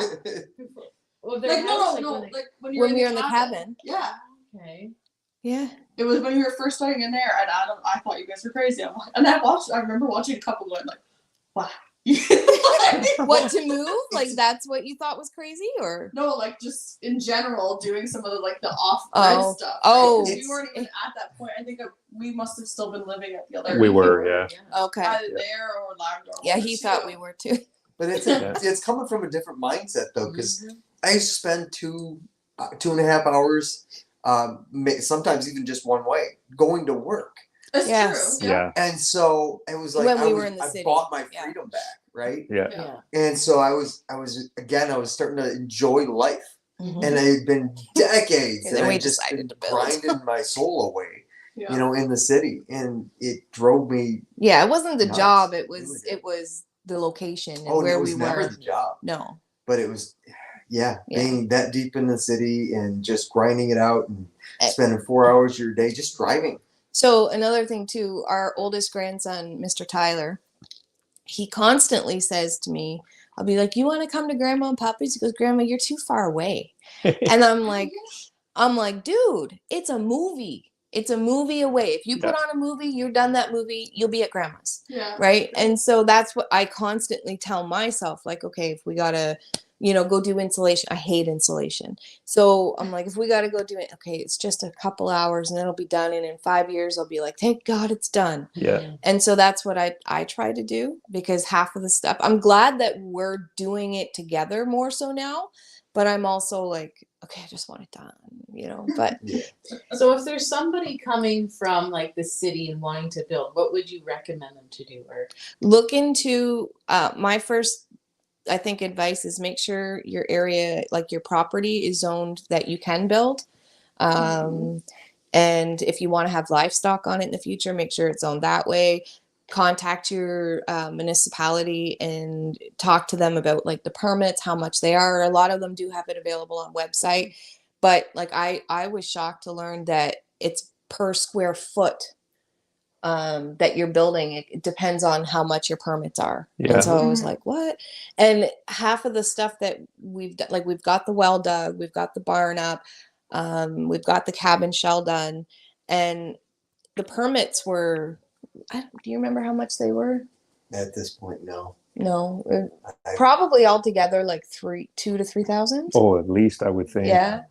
Well, Like no. Like when When we were in the cabin. Yeah. Okay. Yeah. It was when you were first starting in there, and I thought you guys were crazy. I remember watching a couple going like, wow. What, to move? Like that's what you thought was crazy, or No, like just in general, doing some of the off-grid stuff. Right? Oh. 'Cause we weren't even at that point. I think we must have still been living at the other. We were, yeah. okay? Either there or Labrador. Yeah, he thought we were too. But it's coming from a different mindset though, because I used to spend 2.5 hours, sometimes even just one way, going to work. That's Yes. true. Yeah. And so it was like When we were in the I city. bought my Yeah. freedom back, right? Yeah. Yeah. And so I was starting to enjoy life, Mhm. and it had been decades And that then we I just decided been to build. grinding my soul away, Yeah. in the city, and it drove me. Yeah, it wasn't the Nuts. job. It It was was- the location and Oh, where it was we never were. the job, No. but it was, Yeah. being that deep in the city and just grinding it out and spending 4 hours of your day just driving. So another thing too, our oldest grandson, Mr. Tyler, he constantly says to me, I'll be like, you want to come to Grandma and Papa's? He goes, Grandma, you're too far away. And I'm like, dude, it's a movie. It's a movie away. If you put on a movie, you're done that movie, you'll be at Grandma's. Yeah. Right. And so that's what I constantly tell myself, like, okay, if we got to, go do insulation. I hate insulation. So I'm like, if we got to go do it, okay, it's just a couple hours and it'll be done. And in 5 years, I'll be like, thank God it's done. Yeah. And so that's what I try to do, because half of the stuff, I'm glad that we're doing it together more so now, but I'm also like, okay, I just want it done, but. So if there's somebody coming from like the city and wanting to build, what would you recommend them to do? Or Look into, my first, I think, advice is make sure your area, like your property, is zoned that you can build. And if you want to have livestock on it in the future, make sure it's zoned that way. Contact your municipality and talk to them about like the permits, how much they are. A lot of them do have it available on website, but like I was shocked to learn that it's per square foot that you're building. It depends on how much your permits are. Yeah. And so I was like, what? And half of the stuff that we've done, like we've got the well dug, we've got the barn up, we've got the cabin shell done, and the permits were, do you remember how much they were? At this point, no. No, probably altogether like 2,000 to 3,000. Oh, at least I would think. Yeah.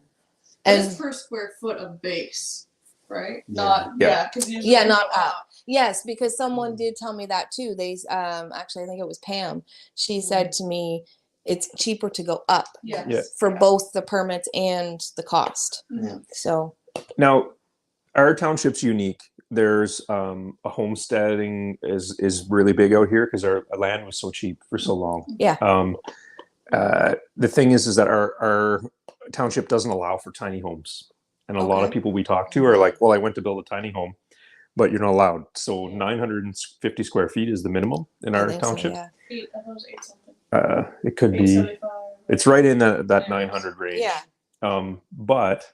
And And it's per square foot of base, right? Yeah. Not Yeah. because not up. Yes, because someone did tell me that too. They actually, I think it was Pam. She said to me, it's cheaper to go up Yes. Yeah. for both the permits and the cost. Yeah. So Now, our township's unique. There's a homesteading is really big out here because our land was so cheap for so long. Yeah. The thing is that our township doesn't allow for tiny homes, and a lot of Okay. people we talk to are like, "Well, I went to build a tiny home, but you're not allowed." So 950 square feet is the minimum in I our think so, township. yeah. I thought it was 8 something. It could be. 875. It's right in that 900 range. Yeah. But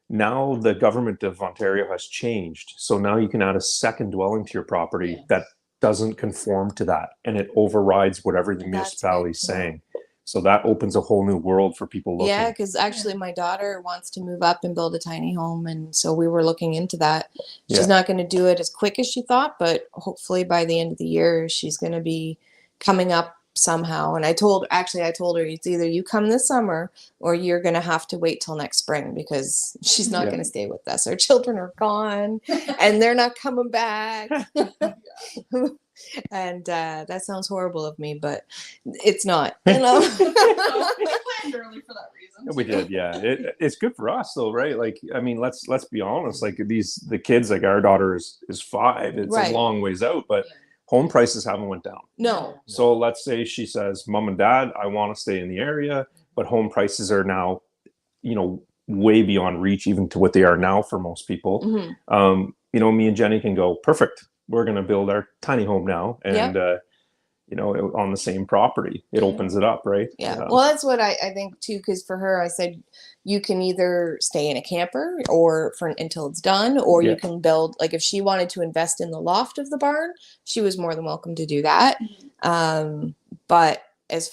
now the government of Ontario has changed. So now you can add a second dwelling to your property that doesn't conform to that, and it overrides whatever the That's municipality is good, yeah. saying. So that opens a whole new world for people looking. Yeah, because actually my daughter wants to move up and build a tiny home, and so we were looking into that. She's Yeah. not going to do it as quick as she thought, but hopefully by the end of the year she's going to be coming up somehow. And I told her, it's either you come this summer or you're going to have to wait till next spring, because she's not Yeah. going to stay with us. Our children are gone and they're not coming back. And that sounds horrible of me, but it's not, We planned early for that reason. We did, yeah. It's good for us though, right? Like, I mean, let's be honest. Like the kids, like our daughter is 5. It's Right. a long ways out, but home prices haven't went down. No. So let's say she says, Mom and Dad, I want to stay in the area, but home prices are now, way beyond reach, even to what they are now for most people. Mhm. Me and Jenny can go, perfect. We're going to build our tiny home now. And, on the same property, it opens it up, right? Yeah. Well, that's what I think too, because for her, I said, you can either stay in a camper or until it's done, or Yeah. you can build, like if she wanted to invest in the loft of the barn, she was more than welcome to do that. But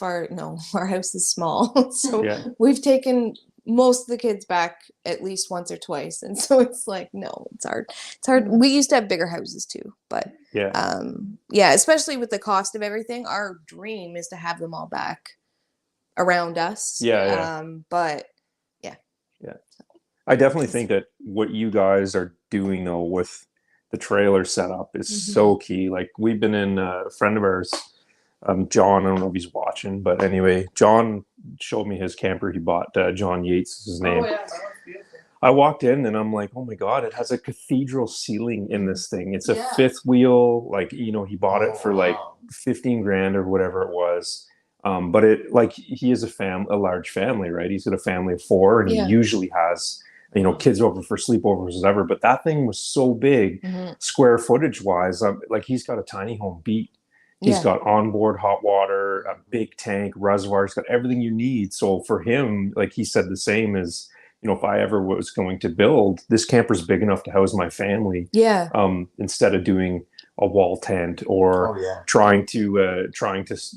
our house is small. So Yeah. we've taken most of the kids back at least once or twice. And so it's like, no, it's hard. It's hard. We used to have bigger houses too, but Yeah. especially with the cost of everything, our dream is to have them all back around us. Yeah. But I definitely think that what you guys are doing though with the trailer setup is so key. Like we've been in a friend of ours, John, I don't know if he's watching, but anyway, John showed me his camper he bought. John Yates is his name. Oh yeah, that was beautiful. I walked in and I'm like, oh my God, it has a cathedral ceiling in this thing. It's a Yeah. 5th wheel. Like, he bought it for like wow. 15 grand or whatever it was. But it, like, he is a large family, right? He's got a family of 4 and Yeah. he usually has, kids over for sleepovers, whatever. But that thing was so big, square footage wise. Like, he's got a tiny home beat. He's Yeah. got onboard hot water, a big tank, reservoir. He's got everything you need. So for him, like he said, the same as, if I ever was going to build, this camper's big enough to house my family. Yeah. Instead of doing a wall tent or Oh yeah. trying to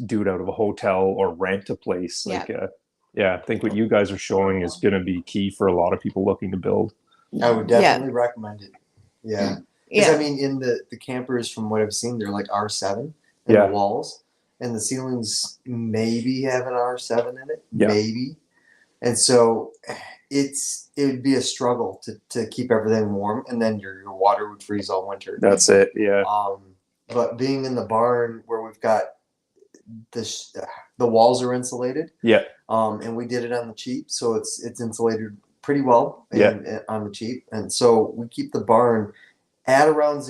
do it out of a hotel or rent a place. Yeah. Like, I think what you guys are showing is going to be key for a lot of people looking to build. I would definitely recommend it. Yeah. Because Yeah. I mean, in the campers, from what I've seen, they're like R7 in Yeah. the walls, and the ceilings maybe have an R7 in it, Yeah. maybe. And so it would be a struggle to keep everything warm, and then your water would freeze all winter. That's it. Yeah. But being in the barn where we've got the walls are insulated. Yeah. And we did it on the cheap, so it's insulated pretty well. Yeah. On the cheap, and so we keep the barn at around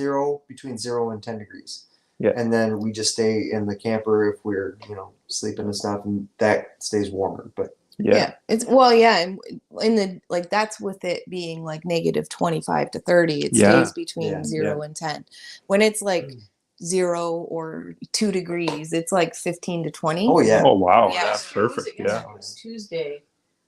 between 0 and 10 degrees. Yeah. And then we just stay in the camper if we're sleeping and stuff, and that stays warmer. But Yeah. It's and in the that's with it being like negative 25 to 30. It stays between 0 and 10. When it's like 0 or 2 degrees, it's like 15 to 20. Oh yeah. Oh wow. Yeah. That's perfect. Yeah. It was Tuesday.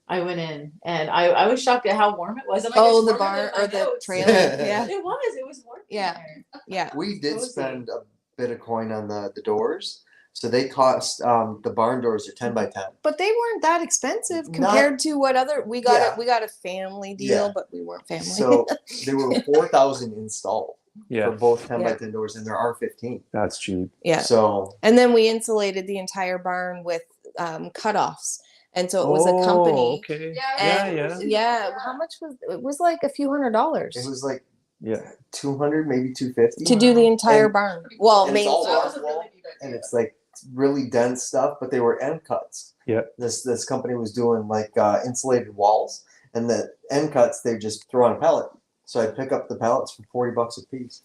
I went in and I was shocked at how warm it was. I'm like, Oh, it's the warmer barn than or my the notes. trailer. Yeah. It was warm. in Yeah. there. Yeah. We did Cozy. spend a bit of coin on the doors. So they cost the barn doors are 10 by 10. But they weren't that expensive Not- compared to what other we got. Yeah. We got a family deal, Yeah. but we weren't family. So there were 4,000 installed Yeah. for both 10 by Yeah. 10 doors, and there are 15. That's cheap. yeah. So And then we insulated the entire barn with cutoffs, and so it was a company. Okay. And Yeah. yeah, how much was it? Was like a few $100s it was like Yeah. 200, maybe 250. to do the entire And- barn. Well, and main it's all floor. That was a really good idea. and it's like really dense stuff, but they were end cuts. Yeah. This company was doing like insulated walls, and the end cuts they just throw on a pallet. So I pick up the pallets for $40 a piece.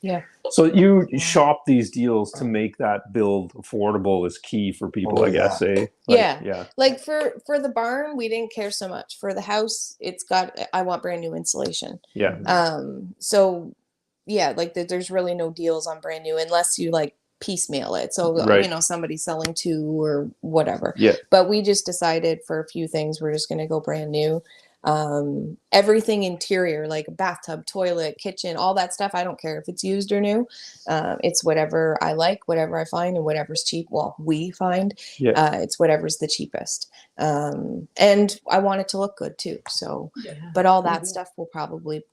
So you shop these deals to make that build affordable is key for people, Oh, I guess, eh? Like, Yeah. Yeah. Like for the barn, we didn't care so much. For the house, I want brand new insulation. Yeah. So yeah, like there's really no deals on brand new unless you like piecemeal it. So Right. somebody's selling 2 or whatever. Yeah. But we just decided for a few things we're just gonna go brand new. Everything interior, like bathtub, toilet, kitchen, all that stuff, I don't care if it's used or new. It's whatever I like, whatever I find, and whatever's cheap. Well, we find it's whatever's the cheapest. And I want it to look good too. So but all that stuff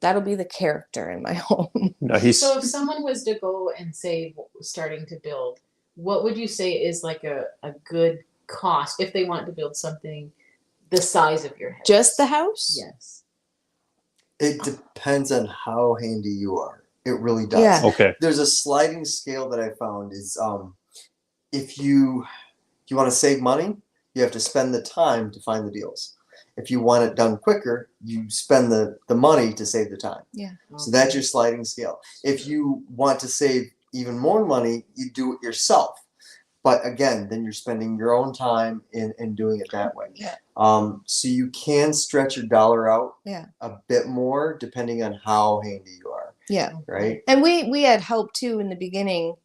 that'll be the character in my home. No, he's So if someone was to go and say starting to build, what would you say is like a good cost if they want to build something the size of your house? Just the house? Yes. It depends on how handy you are. It really does. Yeah. okay. There's a sliding scale that I found is if you want to save money, you have to spend the time to find the deals. If you want it done quicker, you spend the money to save the time. Yeah. So that's your sliding scale. If you want to save even more money, you do it yourself. But again, then you're spending your own time in doing it that way. Yeah. So you can stretch your dollar out Yeah. a bit more depending on how handy you are, Yeah. right? And we had help too in the beginning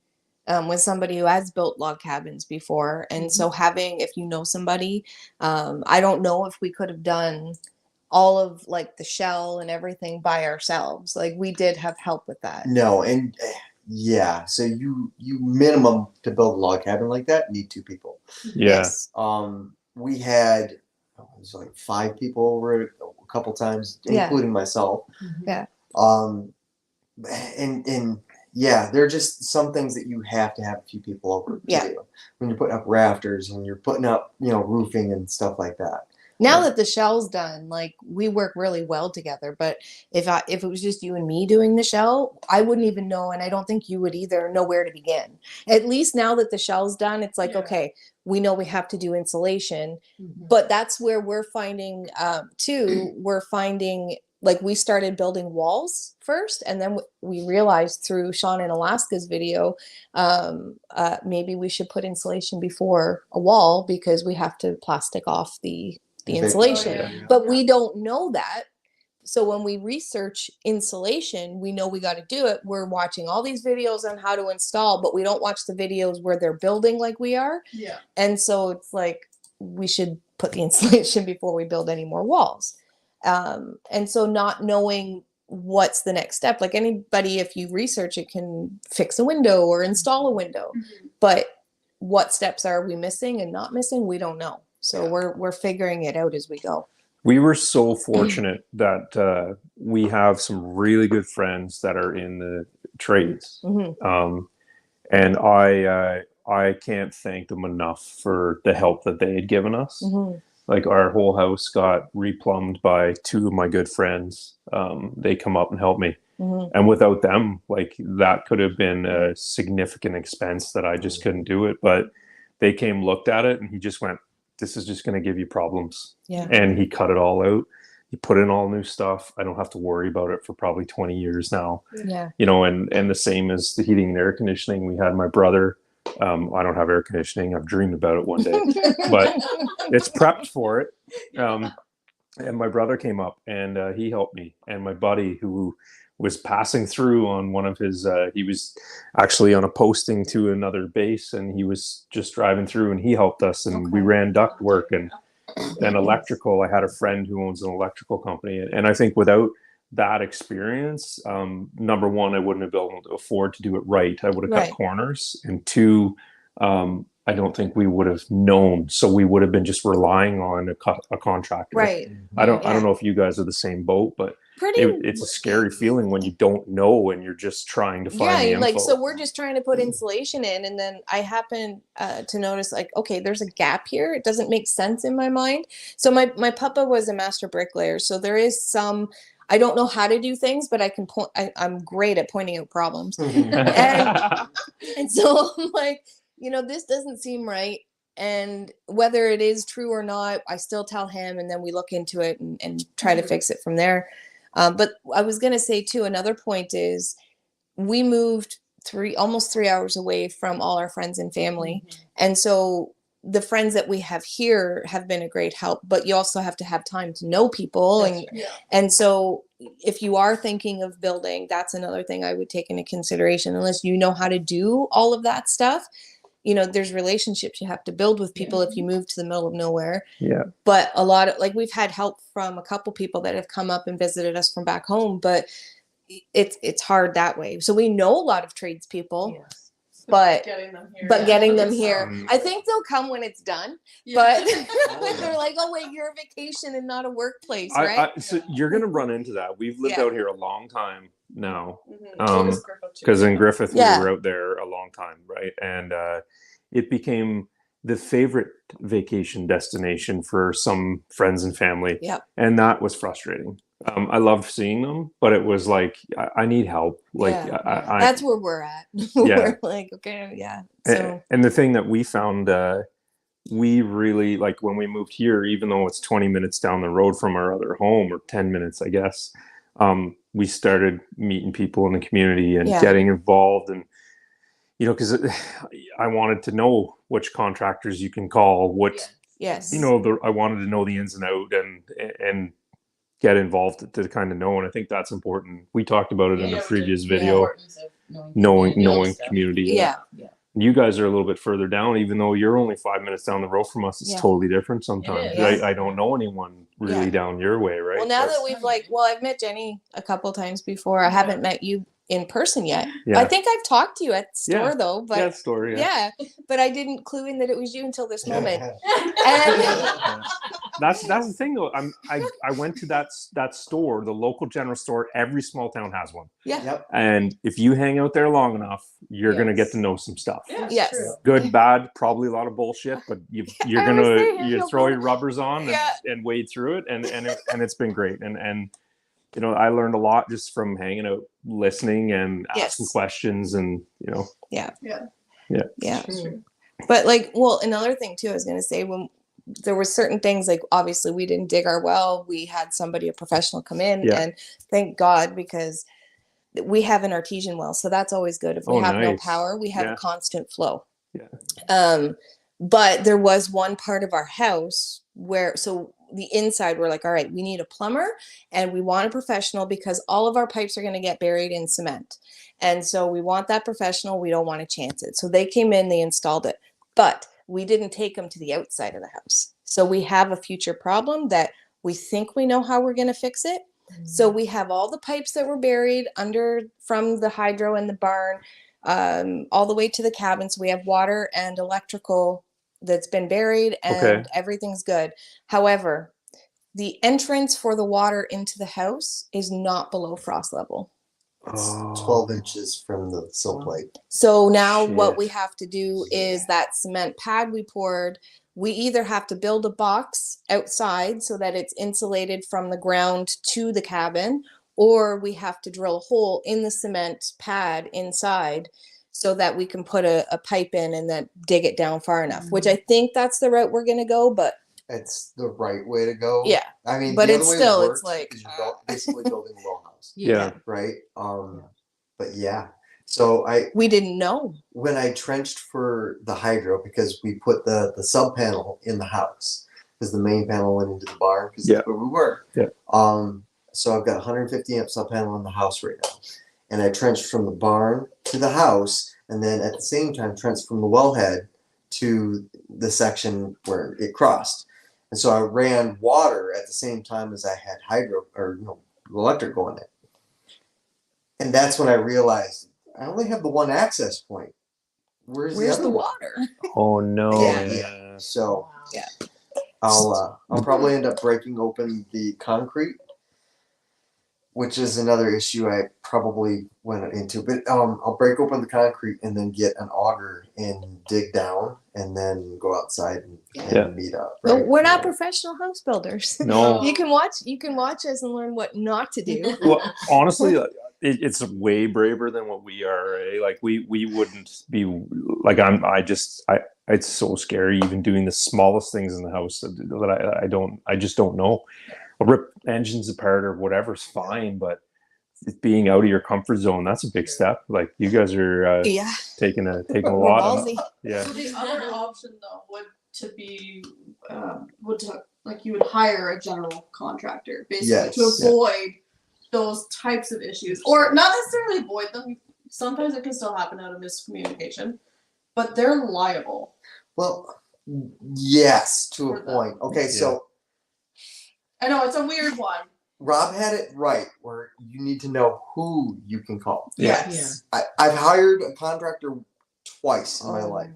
with somebody who has built log cabins before. And so if you know somebody, I don't know if we could have done all of like the shell and everything by ourselves. Like we did have help with that. No, and yeah, so you minimum to build a log cabin like that need 2 people. Yeah. Yes. We had it was like 5 people over it a couple times, Yeah. including myself. Yeah. And yeah, there are just some things that you have to have a few people over to Yeah. do. When you're putting up rafters, when you're putting up, roofing and stuff like that. Now that the shell's done, like we work really well together. But if it was just you and me doing the shell, I wouldn't even know, and I don't think you would either know where to begin. At least now that the shell's done, it's like, Yeah. okay, we know we have to do insulation, but that's where we're finding too. We're finding like we started building walls first, and then we realized through Sean in Alaska's video, maybe we should put insulation before a wall because we have to plastic off the insulation. Oh, yeah. But we don't know that. So when we research insulation, we know we got to do it. We're watching all these videos on how to install, but we don't watch the videos where they're building like we are. Yeah. And so it's like, we should put the insulation before we build any more walls. And so not knowing what's the next step, like anybody, if you research it, can fix a window or install a window, but what steps are we missing and not missing? We don't know. So we're figuring it out as we go. We were so fortunate that we have some really good friends that are in the trades. And I can't thank them enough for the help that they had given us. Like our whole house got replumbed by two of my good friends. They come up and help me. And without them, like that could have been a significant expense that I just couldn't do it. But they came, looked at it, and he just went, this is just going to give you problems. And he cut it all out. He put in all new stuff. I don't have to worry about it for probably 20 years now. You know, and the same as the heating and air conditioning. We had my brother. I don't have air conditioning. I've dreamed about it one day, but it's prepped for it. And my brother came up and he helped me. And my buddy, who was passing through on one of his, he was actually on a posting to another base, and he was just driving through, and he helped us. And we ran duct work and electrical. I had a friend who owns an electrical company, and I think without that experience, number one, I wouldn't have been able to afford to do it right. I would have cut corners, and two, I don't think we would have known. So we would have been just relying on a contractor. I don't know if you guys are the same boat, but it's a scary feeling when you don't know and you're just trying to find the info. Like, so we're just trying to put insulation in, and then I happen to notice, like, okay, there's a gap here. It doesn't make sense in my mind. So my papa was a master bricklayer, so there is some. I don't know how to do things, but I can point. I'm great at pointing out problems, and so I'm like, you know, this doesn't seem right. And whether it is true or not, I still tell him, and then we look into it and try to fix it from there. But I was going to say too, another point is we moved almost 3 hours away from all our friends and family. And so the friends that we have here have been a great help, but you also have to have time to know people. And so if you are thinking of building, that's another thing I would take into consideration. Unless you know how to do all of that stuff, you know, there's relationships you have to build with people if you move to the middle of nowhere. But a lot of, like, we've had help from a couple people that have come up and visited us from back home, but it's hard that way. So we know a lot of tradespeople, but getting them here, I think they'll come when it's done. But they're like, oh wait, you're a vacation and not a workplace, right? So you're gonna run into that. We've lived out here a long time now, because in Griffith we were out there a long time, right? And it became the favorite vacation destination for some friends and family, and that was frustrating. I loved seeing them, but it was like, I need help. Like, that's where we're at. We're like, okay, So, and the thing that we found, we really, like, when we moved here, even though it's 20 minutes down the road from our other home, or 10 minutes, I guess, we started meeting people in the community and getting involved. And, you know, because I wanted to know which contractors you can call, you know, I wanted to know the ins and out and get involved to kind of know. And I think that's important. We talked about it in the previous video, knowing community. You guys are a little bit further down, even though you're only 5 minutes down the road from us. It's totally different sometimes. I don't know anyone really down your way, right? Well, now that we've I've met Jenny a couple times before. I haven't met you in person yet. I think I've talked to you at the store though, but but I didn't clue in that it was you until this moment. And that's the thing though. I went to that store, the local general store. Every small town has one. And if you hang out there long enough, you're gonna get to know some stuff. Good, bad, probably a lot of bullshit, but you're gonna throw your rubbers on and wade through it, and it's been great. And you know, I learned a lot just from hanging out, listening, and asking questions, and you know. But like, well, another thing too, I was gonna say, when there were certain things, like obviously we didn't dig our well, we had a professional come in, and thank God, because we have an artesian well, so that's always good. If we have no power, we have a constant flow. But there was one part of our house where, so the inside, we're like, all right, we need a plumber and we want a professional because all of our pipes are going to get buried in cement. And so we want that professional. We don't want to chance it. So they came in, they installed it, but we didn't take them to the outside of the house. So we have a future problem that we think we know how we're going to fix it. So we have all the pipes that were buried under from the hydro in the barn, all the way to the cabin. So we have water and electrical that's been buried and everything's good. However, the entrance for the water into the house is not below frost level. It's 12 inches from the sill plate. So now what we have to do is that cement pad we poured, we either have to build a box outside so that it's insulated from the ground to the cabin, or we have to drill a hole in the cement pad inside so that we can put a pipe in and then dig it down far enough, which I think that's the route we're going to go, but it's the right way to go. Yeah. I mean, but the it's other way still, it it's works like, is you're basically building a row house, Yeah. right? But yeah. So we didn't know. When I trenched for the hydro, because we put the sub panel in the house, because the main panel went into the barn, because that's where we were. Yeah. So I've got 150 amp sub panel in the house right now. And I trenched from the barn to the house, and then at the same time trenched from the wellhead to the section where it crossed. And so I ran water at the same time as I had hydro or electric going in. And that's when I realized I only have the one access point. Where's the other water? Oh no. Yeah. So I'll probably end up breaking open the concrete, which is another issue I probably went into. But I'll break open the concrete and then get an auger and dig down and then go outside and meet up. Right? Right? We're not professional house builders. No. You can watch us and learn what not to do. Well, honestly, it's way braver than what we are. Eh? Like we wouldn't be like it's so scary even doing the smallest things in the house that I just don't know. I'll rip engines apart or whatever's fine, but being out of your comfort zone, that's a big step. Like you guys are taking a lot of, yeah. So the other option though would you would hire a general contractor basically to avoid those types of issues, or not necessarily avoid them. Sometimes it can still happen out of miscommunication, but they're liable. Well, yes, to a point. Okay, so I know it's a weird one. Rob had it right, where you need to know who you can call. Yes. I've hired a contractor twice in my life.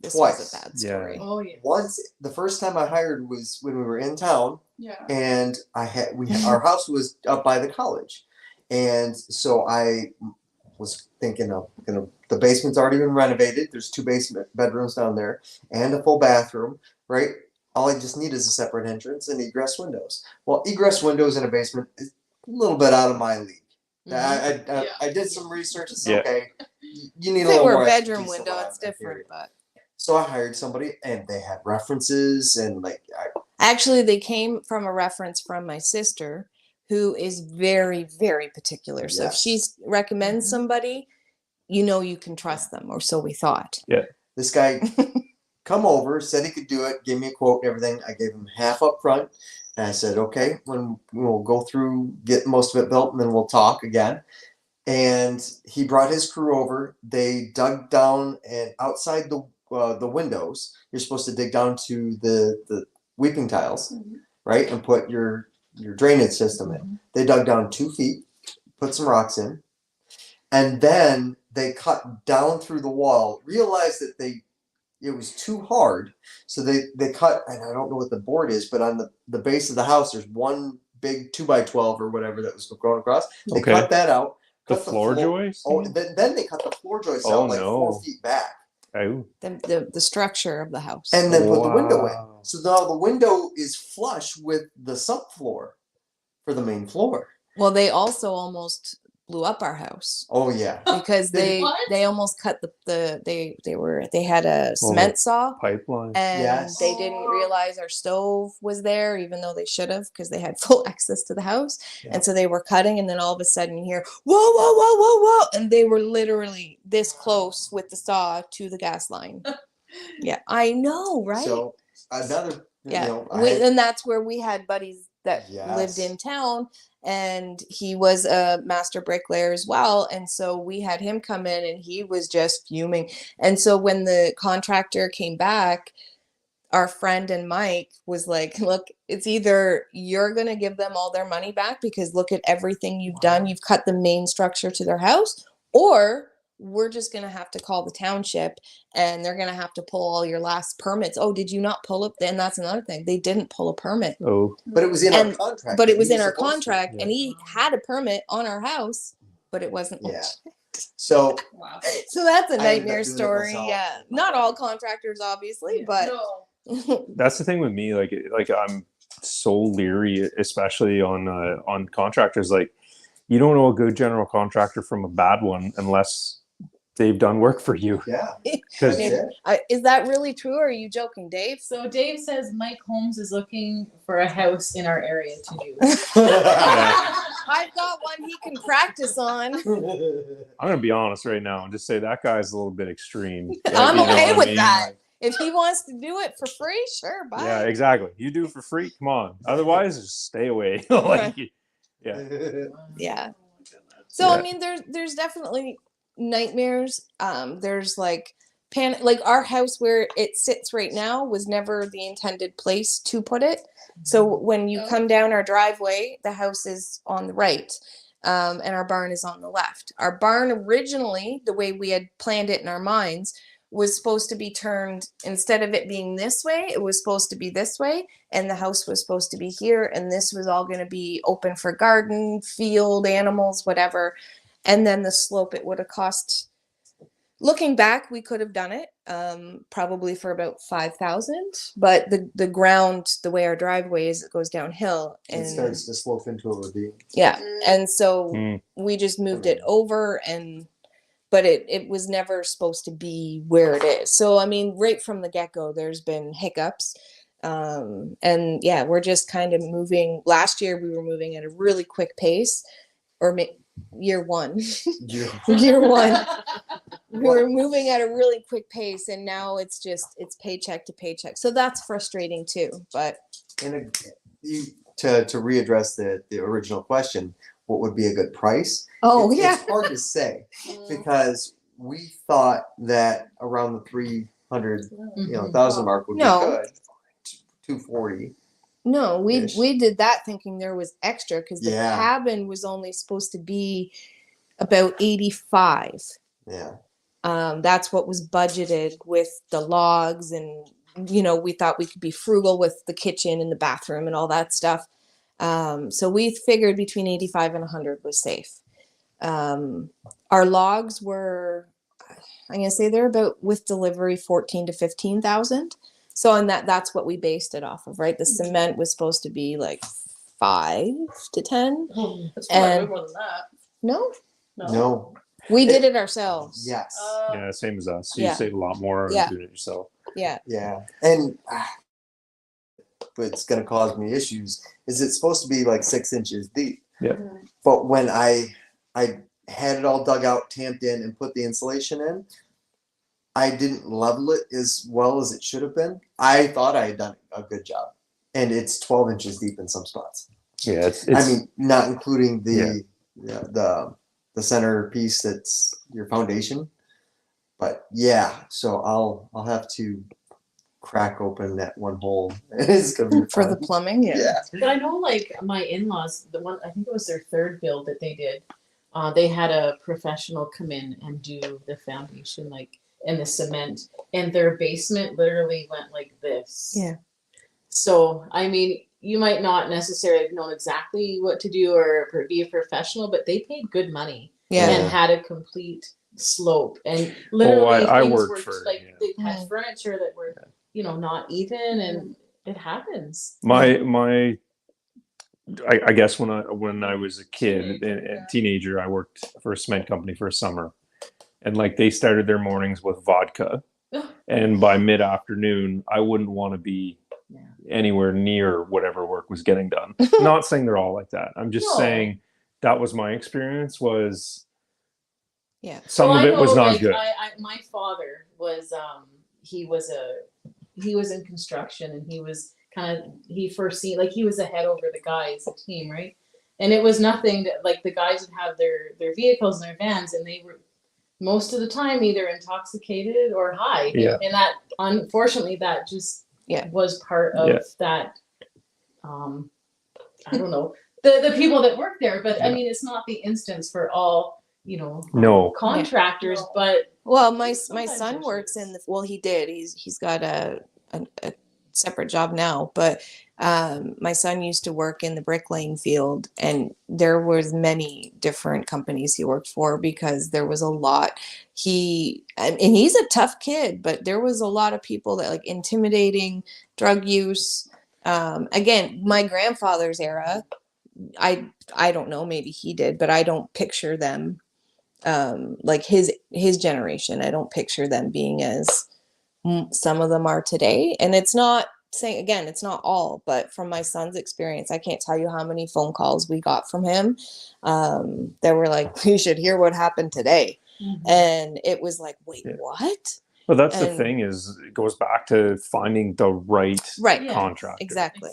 This Twice. was a bad story. Oh yeah. Once, the first time I hired was when we were in town. Yeah. And our house was up by the college, and so I was thinking of the basement's already been renovated. There's 2 basement bedrooms down there and a full bathroom. Right. All I just need is a separate entrance and egress windows. Well, egress windows in a basement is a little bit out of my league. I did some research. It's okay. You need a little more. If it were a bedroom window, it's different, but. So I hired somebody, and they had references, and Actually, they came from a reference from my sister, who is very, very particular. So if she recommends somebody, you can trust them, or so we thought. Yeah. This guy come over, said he could do it, gave me a quote and everything. I gave him half up front, and I said, okay, when we'll go through, get most of it built, and then we'll talk again. And he brought his crew over. They dug down, and outside the windows, you're supposed to dig down to the weeping tiles, right, and put your drainage system in. They dug down 2 feet, put some rocks in, and then they cut down through the wall. Realized that it was too hard, so they cut. And I don't know what the board is, but on the base of the house, there's one big 2x12 or whatever that was going across. They cut that out. The floor joist. Oh, then they cut the floor joist out 4 feet back. Oh. The structure of the house. And then put the window in. So now the window is flush with the subfloor for the main floor. Well, they also almost blew up our house. Oh yeah. Because they almost cut they had a cement saw pipeline. And they didn't realize our stove was there, even though they should have, because they had full access to the house. And so they were cutting, and then all of a sudden you hear whoa, whoa, whoa, whoa, whoa, and they were literally this close with the saw to the gas line. Yeah, I know, right? So another Yeah. You know, And that's where we had buddies that lived Yes. in town, and he was a master bricklayer as well. And so we had him come in, and he was just fuming. And so when the contractor came back, our friend and Mike was like, look, it's either you're going to give them all their money back because look at everything you've done. You've cut the main structure to their house, or we're just going to have to call the township and they're going to have to pull all your last permits. Oh, did you not pull up? And that's another thing. They didn't pull a permit. Oh, but it was in And- our contract. But it and was he in our supposed to. contract, Yeah. and he had a permit on our house, but it wasn't. Yeah. So Wow. So that's a I ended up nightmare doing it story. myself. Yeah, not all contractors, obviously, but No. that's the thing with me. Like I'm so leery, especially on contractors. Like, you don't know a good general contractor from a bad one unless they've done work for you. yeah, Because that's it. is that really true, or are you joking, Dave? So Dave says Mike Holmes is looking for a house in our area to do. I've got one he can practice on. I'm gonna be honest right now and just say that guy's a little bit extreme. I'm You know okay what I with mean? that. If he wants to do it for free, sure, bye. Yeah, exactly. You do it for free. Come on. Otherwise, just stay away. Like, yeah. Yeah. Oh my goodness. So I Yeah. mean, there's definitely nightmares. There's like like our house where it sits right now was never the intended place to put it. So when you come down our driveway, the house is on the right, and our barn is on the left. Our barn originally, the way we had planned it in our minds, was supposed to be turned, instead of it being this way, it was supposed to be this way, and the house was supposed to be here, and this was all going to be open for garden, field, animals, whatever. And then the slope, it would have cost, looking back, we could have done it probably for about 5,000, but the ground, the way our driveway is, it goes downhill, It and starts to slope into a ravine. yeah, and so Mm. we just moved it over, and but it was never supposed to be where it is. So I mean, right from the get-go, there's been hiccups, and yeah, we're just kind of moving. Last year we were moving at a really quick pace, or year one. Year one, we were moving at a really quick pace, and now it's paycheck to paycheck. So that's frustrating too. But And to readdress the original question, what would be a good price? It's hard to say because we thought that around the 300,000 mark would No. be good. 240. No, Ish. we did that thinking there was extra because the Yeah. cabin was only supposed to be about 85. Yeah. That's what was budgeted with the logs, and we thought we could be frugal with the kitchen and the bathroom and all that stuff. So we figured between 85 and 100 was safe. Our logs were, I'm gonna say they're about, with delivery, 14 to 15,000. So, and that's what we based it off of, right? The cement was supposed to be like 5 to 10. That's probably And- way more than that. No, No. we did it ourselves. Yes. Yeah, same as us. You Yeah. save a lot more Yeah. doing it yourself. Yeah. Yeah. And but it's going to cause me issues. Is it's supposed to be like 6 inches deep? Yeah. But when I had it all dug out, tamped in, and put the insulation in, I didn't level it as well as it should have been. I thought I had done a good job, and it's 12 inches deep in some spots. Yeah, it's I mean, not including the center piece that's your foundation. But yeah, so I'll have to crack open that one hole. It's gonna be For the fun. plumbing, yeah. But I know, like, my in-laws, the one, I think it was their third build that they did. They had a professional come in and do the foundation, like, and the cement, and their basement literally went like this. Yeah. So, I mean, you might not necessarily know exactly what to do or be a professional, but they paid good money Yeah. and had a complete slope. And literally, I things worked were for- like, yeah. they had Mhm. furniture that were, not even, and it happens. My I guess when I was a kid and teenager, I worked for a cement company for a summer, and like they started their mornings with vodka, and by mid-afternoon, I wouldn't want to be anywhere near whatever work was getting done. Not saying they're all like that. I'm just No. saying that was my experience. Was Yeah. some Well, of I it was know, not like, good. My father was he was in construction, and he was kind of he foreseen, like he was ahead over the guys, the team, right? And it was nothing that, like, the guys would have their vehicles and their vans, and they were most of the time either intoxicated or high. Yeah. And that, unfortunately, that just was part of that. I don't know the people that work there, but I mean, it's not the instance for all, contractors, but well, my son works in the, well, he did. He's got a separate job now, but my son used to work in the bricklaying field, and there was many different companies he worked for because there was a lot. And he's a tough kid, but there was a lot of people that, like, intimidating, drug use. Again, my grandfather's era, I don't know, maybe he did, but I don't picture them like his generation. I don't picture them being as some of them are today. And it's not saying, again, it's not all, but from my son's experience, I can't tell you how many phone calls we got from him that were like, you should hear what happened today. And it was like, wait, what? Well, that's the thing, is it goes back to finding the right contractor. Exactly.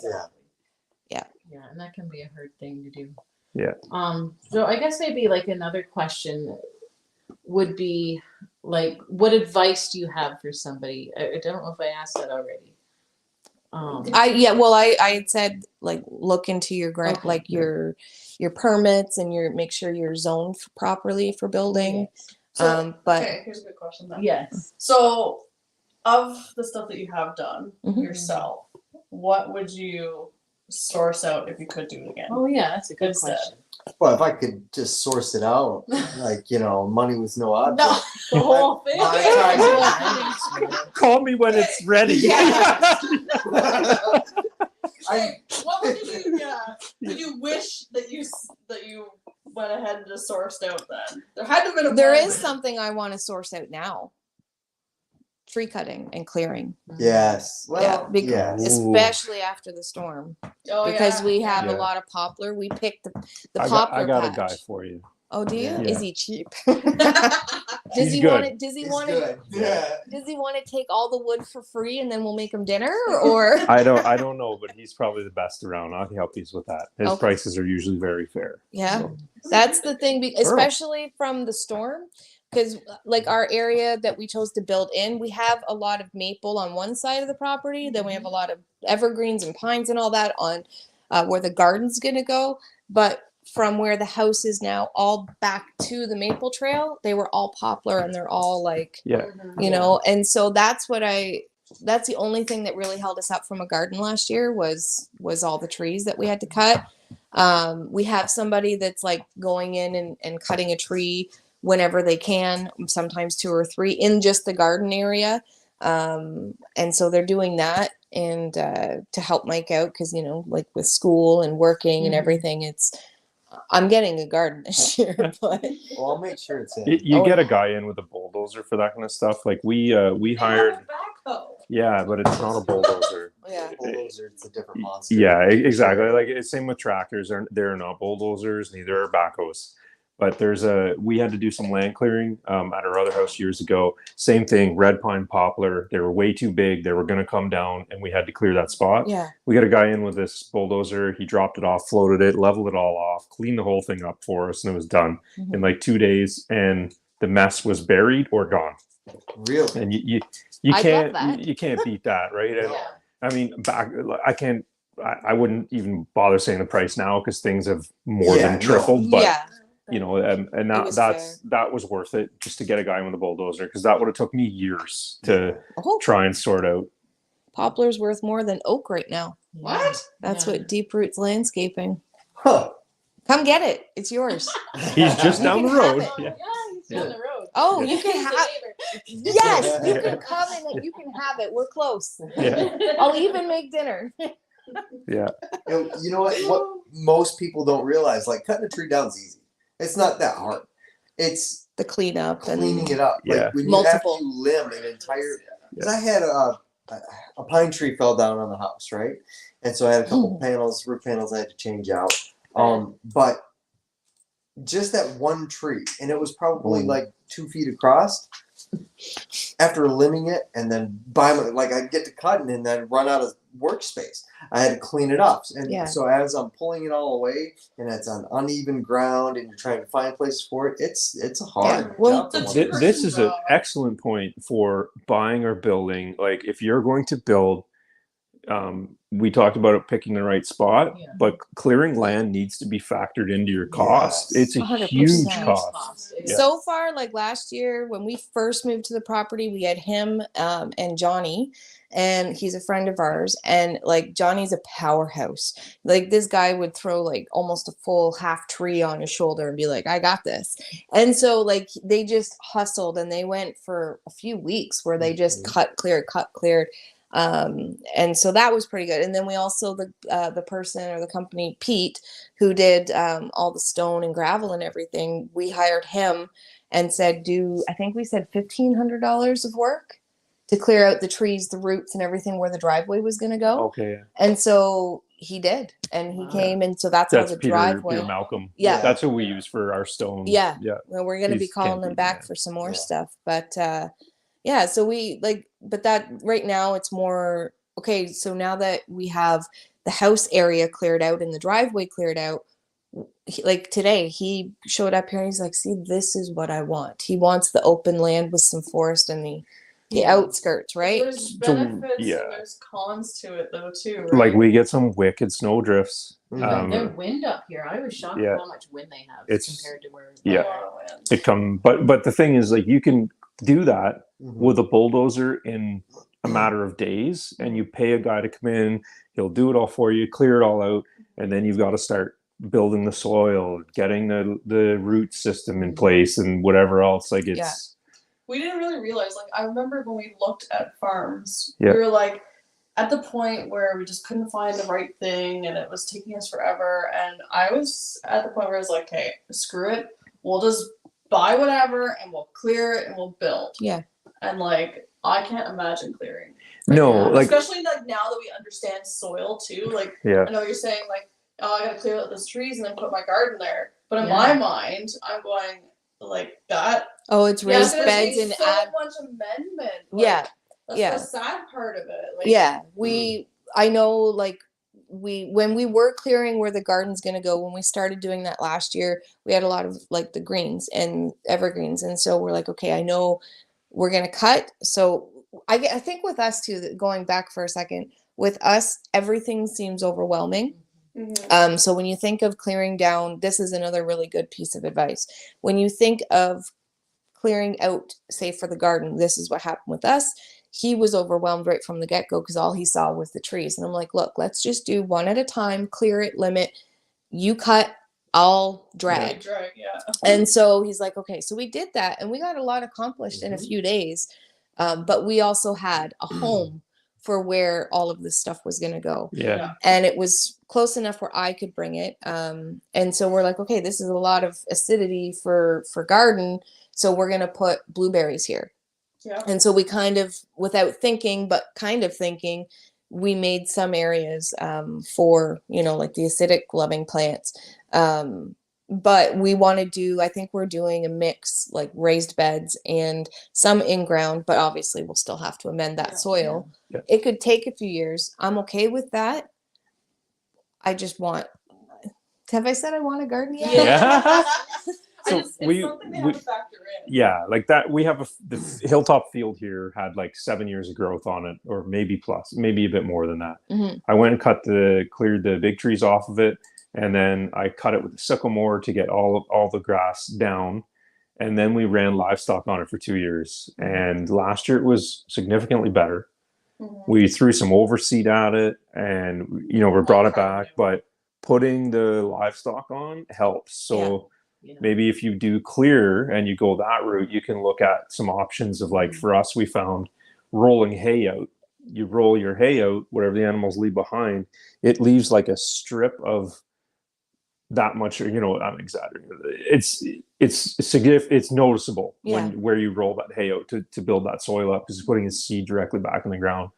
Yeah, and that can be a hard thing to do. Yeah. So I guess maybe like another question would be, like, what advice do you have for somebody? I don't know if I asked that already. I had said, like, look into your grant, like your permits, and make sure you're zoned properly for building. So, but okay, here's a good question then. Yes. So, of the stuff that you have done yourself, what would you source out if you could do it again? Oh yeah, that's a good Instead. question. Well, if I could just source it out, like, money was no object. No, The whole thing. Call me when it's ready. What would you did you wish that you went ahead and just sourced out then? There had to have been a there plan. is something I want to source out now. Tree cutting and clearing. Yes. Well, Especially after the storm. Because we have a lot of poplar. We picked the poplar I got patch. a guy for you. Oh, do you? Yeah. Is he cheap? He's good. Does he He's want good. Yeah. Does he want to take all the wood for free and then we'll make him dinner, or? I don't know, but he's probably the best around. I'll help you with that. His Okay. prices are usually very fair. Yeah, So. that's the thing, especially from the storm, because like our area that we chose to build in, we have a lot of maple on one side of the property, then we have a lot of evergreens and pines and all that on where the garden's gonna go, but from where the house is now all back to the maple trail, they were all poplar, and they're all like, and so that's the only thing that really held us up from a garden last year was all the trees that we had to cut. We have somebody that's like going in and cutting a tree whenever they can, sometimes 2 or 3 in just the garden area. And so they're doing that, and to help Mike out, because like with school and working and everything, I'm getting a garden this year, but Well, I'll make sure it's in. You get a guy in with a bulldozer for that kind of stuff. Like we hired. Yeah, but it's not a bulldozer. Bulldozer, it's a different monster. Yeah, exactly. Like it's same with tractors. They're not bulldozers, neither are backhoes. But we had to do some land clearing at our other house years ago. Same thing, red pine poplar. They were way too big. They were going to come down, and we had to clear that spot. Yeah. We got a guy in with this bulldozer. He dropped it off, floated it, leveled it all off, cleaned the whole thing up for us, and it was done in like 2 days. And the mess was buried or gone. Really? And you can't beat that, right? And I mean, I wouldn't even bother saying the price now because things have more than tripled. But and that was worth it just to get a guy with a bulldozer, because that would have took me years to try and sort out. Poplar's worth more than oak right now. What? That's what Deep Roots Landscaping. Huh. Come get it. It's yours. He's just down the road. Yeah, he's down the road. Oh, you can have. Yes, you can come and you can have it. We're close. Yeah. I'll even make dinner. Yeah. You know what most people don't realize, like cutting a tree down is easy. It's not that hard. It's the cleanup, cleaning it up. Yeah. Like when Multiple. you have to limb an entire. Because I had a pine tree fell down on the house, right? And so I had a couple roof panels I had to change out. But just that one tree, and it was probably like 2 feet across. after limbing it and then I'd get to cutting and then run out of workspace. I had to clean it up. And so as I'm pulling it all away and it's on uneven ground and you're trying to find places for it, it's a hard job. This is an excellent point for buying or building. Like if you're going to build, we talked about it, picking the right spot, but clearing land needs to be factored into your cost. It's a 100%. huge cost. So far, like last year when we first moved to the property, we had him and Johnny, and he's a friend of ours, and like Johnny's a powerhouse. Like this guy would throw like almost a full half tree on his shoulder and be like, I got this. And so like they just hustled, and they went for a few weeks where they just cut cleared. And so that was pretty good. And then we also, the person or the company, Pete, who did all the stone and gravel and everything, we hired him and said, I think we said $1,500 of work to clear out the trees, the roots and everything where the driveway was going to go. Okay. And so he did, and he came. And so that's how the driveway. Peter Malcolm. Yeah. That's who we use for our stone. Yeah. Yeah. Well, we're going to be calling them back for some more stuff, but, yeah, so we but that right now it's more, okay, so now that we have the house area cleared out and the driveway cleared out, like today he showed up here and he's like, see, this is what I want. He wants the open land with some forest and the outskirts, right? There's benefits and there's cons to it though too, right? Like we get some wicked snow drifts. Their wind up here, I was shocked at how much wind they have compared to where but the thing is, like, you can do that with a bulldozer in a matter of days, and you pay a guy to come in, he'll do it all for you, clear it all out, and then you've got to start building the soil, getting the root system in place and whatever else. Like it's we didn't really realize, like, I remember when we looked at farms, we were like at the point where we just couldn't find the right thing and it was taking us forever, and I was at the point where I was like, hey, screw it, we'll just buy whatever and we'll clear it and we'll build. And like I can't imagine clearing now. Like, especially like now that we understand soil too, like I know you're saying like, oh, I gotta clear out those trees and then put my garden there, but in my mind I'm going like that, it's raised beds and so much amendment, like, that's the sad part of it, like, I know, like when we were clearing where the garden's going to go, when we started doing that last year, we had a lot of like the greens and evergreens. And so we're like, okay, I know we're going to cut. So I think with us too, going back for a second, with us, everything seems overwhelming. So when you think of clearing down, this is another really good piece of advice. When you think of clearing out, say for the garden, this is what happened with us. He was overwhelmed right from the get-go because all he saw was the trees. And I'm like, look, let's just do one at a time, clear it, limit. You cut, I'll drag. And so he's like, okay, so we did that and we got a lot accomplished in a few days. But we also had a home for where all of this stuff was going to go. And it was close enough where I could bring it. And so we're like, okay, this is a lot of acidity for garden. So we're going to put blueberries here. And so we kind of, without thinking, but kind of thinking, we made some areas for, like the acidic loving plants. But we want to do, I think we're doing a mix, like raised beds and some in ground, but obviously we'll still have to amend that soil. It could take a few years. I'm okay with that. I just want, have I said I want a garden yet? So it's something they have to factor in. Like that. We have the hilltop field here had like 7 years of growth on it, or maybe a bit more than that. I went and cleared the big trees off of it, and then I cut it with a sycamore to get all the grass down, and then we ran livestock on it for 2 years. And last year it was significantly better. We threw some overseed at it, and we brought it back, but putting the livestock on helps. So. Maybe if you do clear and you go that route, you can look at some options of, like, for us, we found rolling hay out. You roll your hay out, whatever the animals leave behind, it leaves like a strip of that much, I'm exaggerating. It's significant. It's noticeable where you roll that hay out to build that soil up, because it's putting a seed directly back in the ground.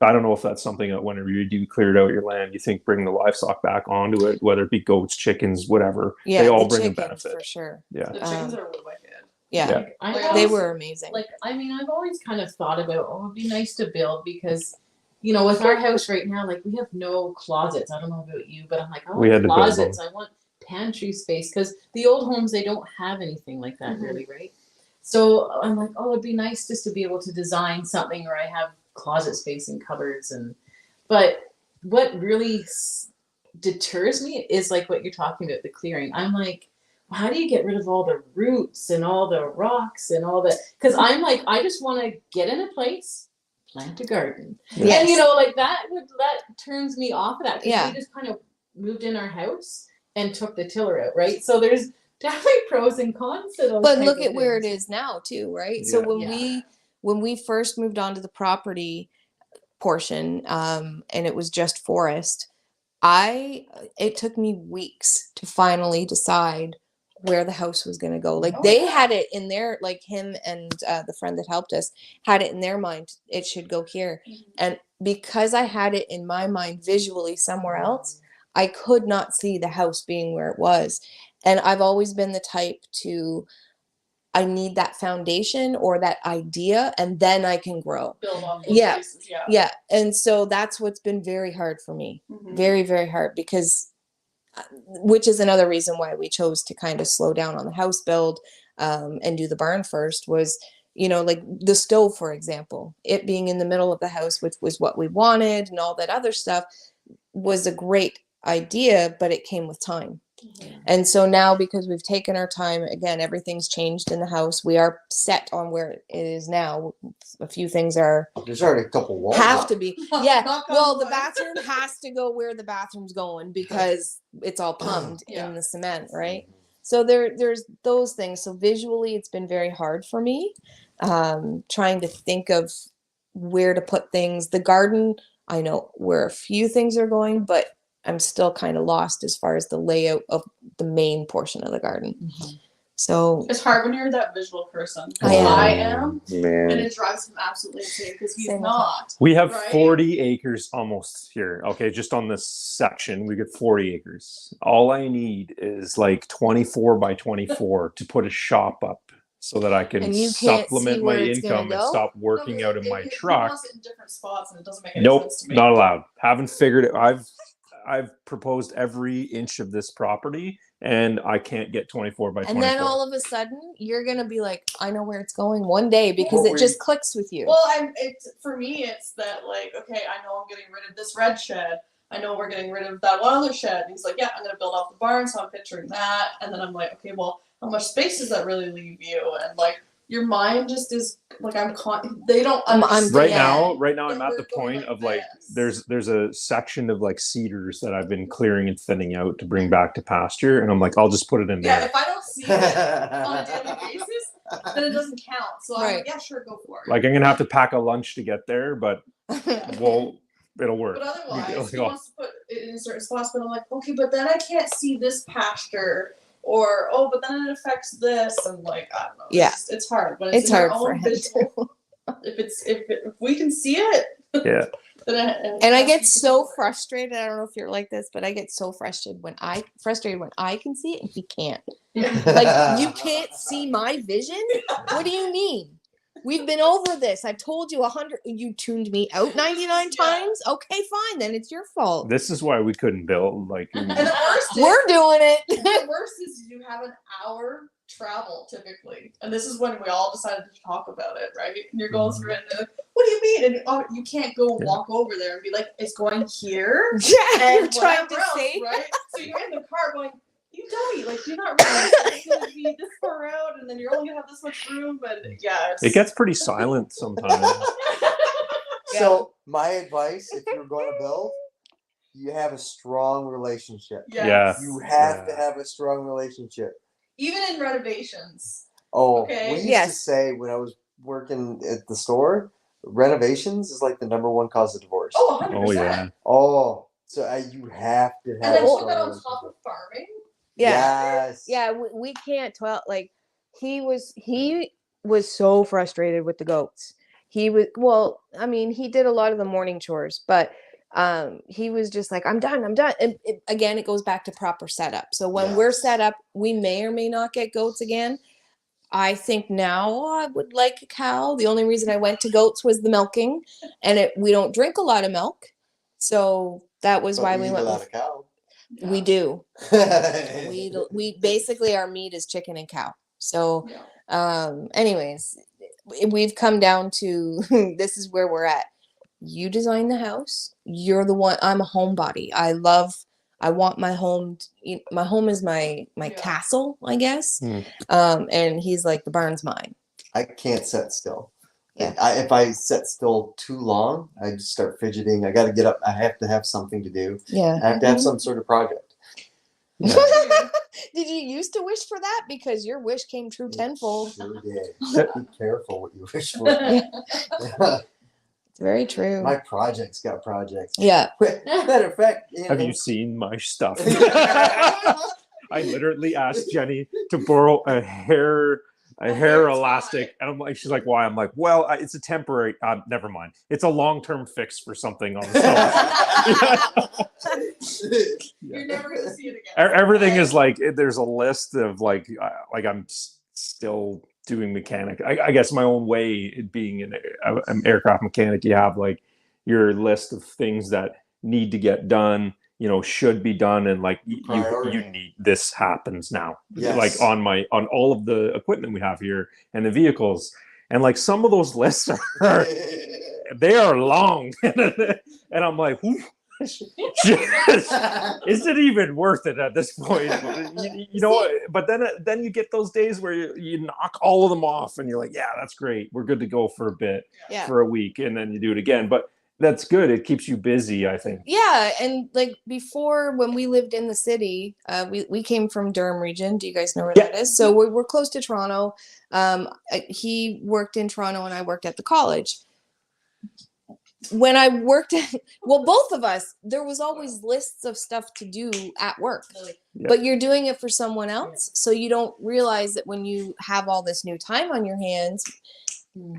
I don't know if that's something that whenever you do clear out your land, you think bring the livestock back onto it, whether it be goats, chickens, whatever. They all bring a benefit. For sure. The chickens are wicked. Yeah. Like, I They They always- were amazing. Like, I mean, I've always kind of thought about, oh, it'd be nice to build because, you know, with our house right now, like we have no closets. I don't know about you, but I'm like, I We had want to build closets. I want pantry space because the old homes, they don't have anything like that really, right? So I'm like, oh, it'd be nice just to be able to design something where I have closet space and cupboards but what really deters me is like what you're talking about, the clearing. I'm like, how do you get rid of all the roots and all the rocks and all that? Because I'm like, I just want to get in a place, plant a garden, Yes. and you know, like that turns me off of that. Because Yeah. we just kind of moved in our house and took the tiller out, right? So there's definitely pros and cons to those. But type look of at where it things. is now too, right? So Yeah. when we first moved onto the property portion, and it was just forest, it took me weeks to finally decide where the house was going to go. Like they had it in their, like him and the friend that helped us had it in their mind, it should go here. And because I had it in my mind visually somewhere else, I could not see the house being where it was. And I've always been the type to, I need that foundation or that idea, and then I can grow. Build off those Yeah. bases, yeah. Yeah. And so that's what's been very hard for me. Mhm. Very, very hard, because which is another reason why we chose to kind of slow down on the house build and do the barn first was, you know, like the stove, for example, it being in the middle of the house, which was what we wanted, and all that other stuff was a great idea, but it came with time. And so now, because we've taken our time, again, everything's changed in the house. We are set on where it is now. A few things are There's already a couple walls. have up. to be. Yeah. Knock on Well, the wood. bathroom has to go where the bathroom's going because it's all plumbed Yeah. in the cement, right? So there's those things. So visually, it's been very hard for me, trying to think of where to put things. The garden, I know where a few things are going, but I'm still kind of lost as far as the layout of the main portion of the garden. So It's hard when you're that visual person. I am. I am, and Man. it drives him absolutely insane because he's Same with not. We have Right? 40 acres almost here. Okay, just on this section, we get 40 acres. All I need is like 24 by 24 to put a shop up so that I can And you can't supplement see my where it's gonna income and go? stop working No, out of it- my it- He truck. wants it in different spots, and it doesn't make any Nope, sense to me. not allowed. Haven't figured it. I've proposed every inch of this property, and I can't get 24 by 24. and then all of a sudden, you're gonna be like, I know where it's going one day because Well, it just clicks with you. Well, it's for me. It's that like, okay, I know I'm getting rid of this red shed. I know we're getting rid of that one other shed. And he's like, yeah, I'm gonna build off the barn, so I'm picturing that. And then I'm like, okay, well, how much space does that really leave you? And like, your mind just is like, they don't understand. right Yeah. now I'm that at we're the going point like of like this. there's a section of like cedars that I've been clearing and thinning out to bring back to pasture, and I'm like, I'll just put it in Yeah, there. if I don't see it on a daily basis, then it doesn't count. So I'm Right. like, yeah, sure, go for it. Like I'm gonna have to pack a lunch to get there, but well, it'll work. But otherwise, Like, he wants to put it in certain spots. But I'm like, okay, but then I can't see this pasture, or oh, but then it affects this, and like I don't know. Yeah. It's hard. But it's It's in your hard for own him visual. too. If we can see it, Yeah. then And I get so frustrated. I don't know if you're like this, but I get so frustrated when I can see it and he can't. Like, you can't see my vision? What do you mean? We've been over this. I've told you 100. You tuned me out 99 Yeah. times. Okay, fine. Then it's your fault. This is why we couldn't build. Like, And the worst is, We're doing it. the worst is you have an hour travel typically, and this is when we all decided to talk about it, right? And you're going through it, and they're like, "What do you mean?" And you can't go walk over there and be like, "It's going here." Yeah, you're And trying whatever to else, say. right? So you're in the car going, "You dummy! Like, you're not realize it's gonna be this far out, and then you're only gonna have this much room." And yeah, it gets pretty silent sometimes. So my advice, if you're going to build, you have a strong relationship. Yeah. You have to Yeah. have a strong relationship. Even in renovations. Oh, Okay. we used to Yes. say when I was working at the store, renovations is like the number one cause of divorce. Oh, 100%. Oh yeah. Oh, so you have to have. And then a put strong that on relationship. top of farming. Yeah. Yes. Yeah, we can't tell. Like, he was so frustrated with the goats. He was, well, I mean, he did a lot of the morning chores, but he was just like, I'm done. And again, it goes back to proper setup. So when we're Yes. set up, we may or may not get goats again. I think now I would like a cow. The only reason I went to goats was the milking, and we don't drink a lot of milk, so that was why we eat went a lot with. of cow. We do. We basically our meat is chicken and cow. So, anyways, we've come down to this is where we're at. You design the house. You're the one. I'm a homebody. I want my home. My home is my castle, I guess. And he's like, the barn's mine. I can't sit still. Yeah. If I sit still too long, I just start fidgeting. I got to get up. I have to have something to do. Yeah. I have to have some sort of project. Did you used to wish for that? Because your wish came true tenfold. Sure did. Be careful what you wish for. It's very true. My project's got projects. Yeah. Matter of fact, Have you seen my stuff? I literally asked Jenny to borrow a hair elastic, and I'm like, she's like, why? I'm like, well, it's a temporary. Never mind. It's a long-term fix for something on the stove. You're never gonna see it again. Everything is like, there's a list of like I'm still doing mechanic. I guess my own way, it being an aircraft mechanic, you have like your list of things that need to get done, should be done, and like you need this happens now. Yes. Like on all of the equipment we have here and the vehicles, and like some of those lists are they are long, and I'm like, is it even worth it at this point? But then you get those days where you knock all of them off and you're like, yeah, that's great, we're good to go for a bit, for a week, and then you do it again. But that's good, it keeps you busy, I think. Yeah, and like before, when we lived in the city, we came from Durham region. Do you guys know where that is? So we're close to Toronto. He worked in Toronto and I worked at the college. When I worked both of us, there was always lists of stuff to do at work, but you're doing it for someone else. So you don't realize that when you have all this new time on your hands,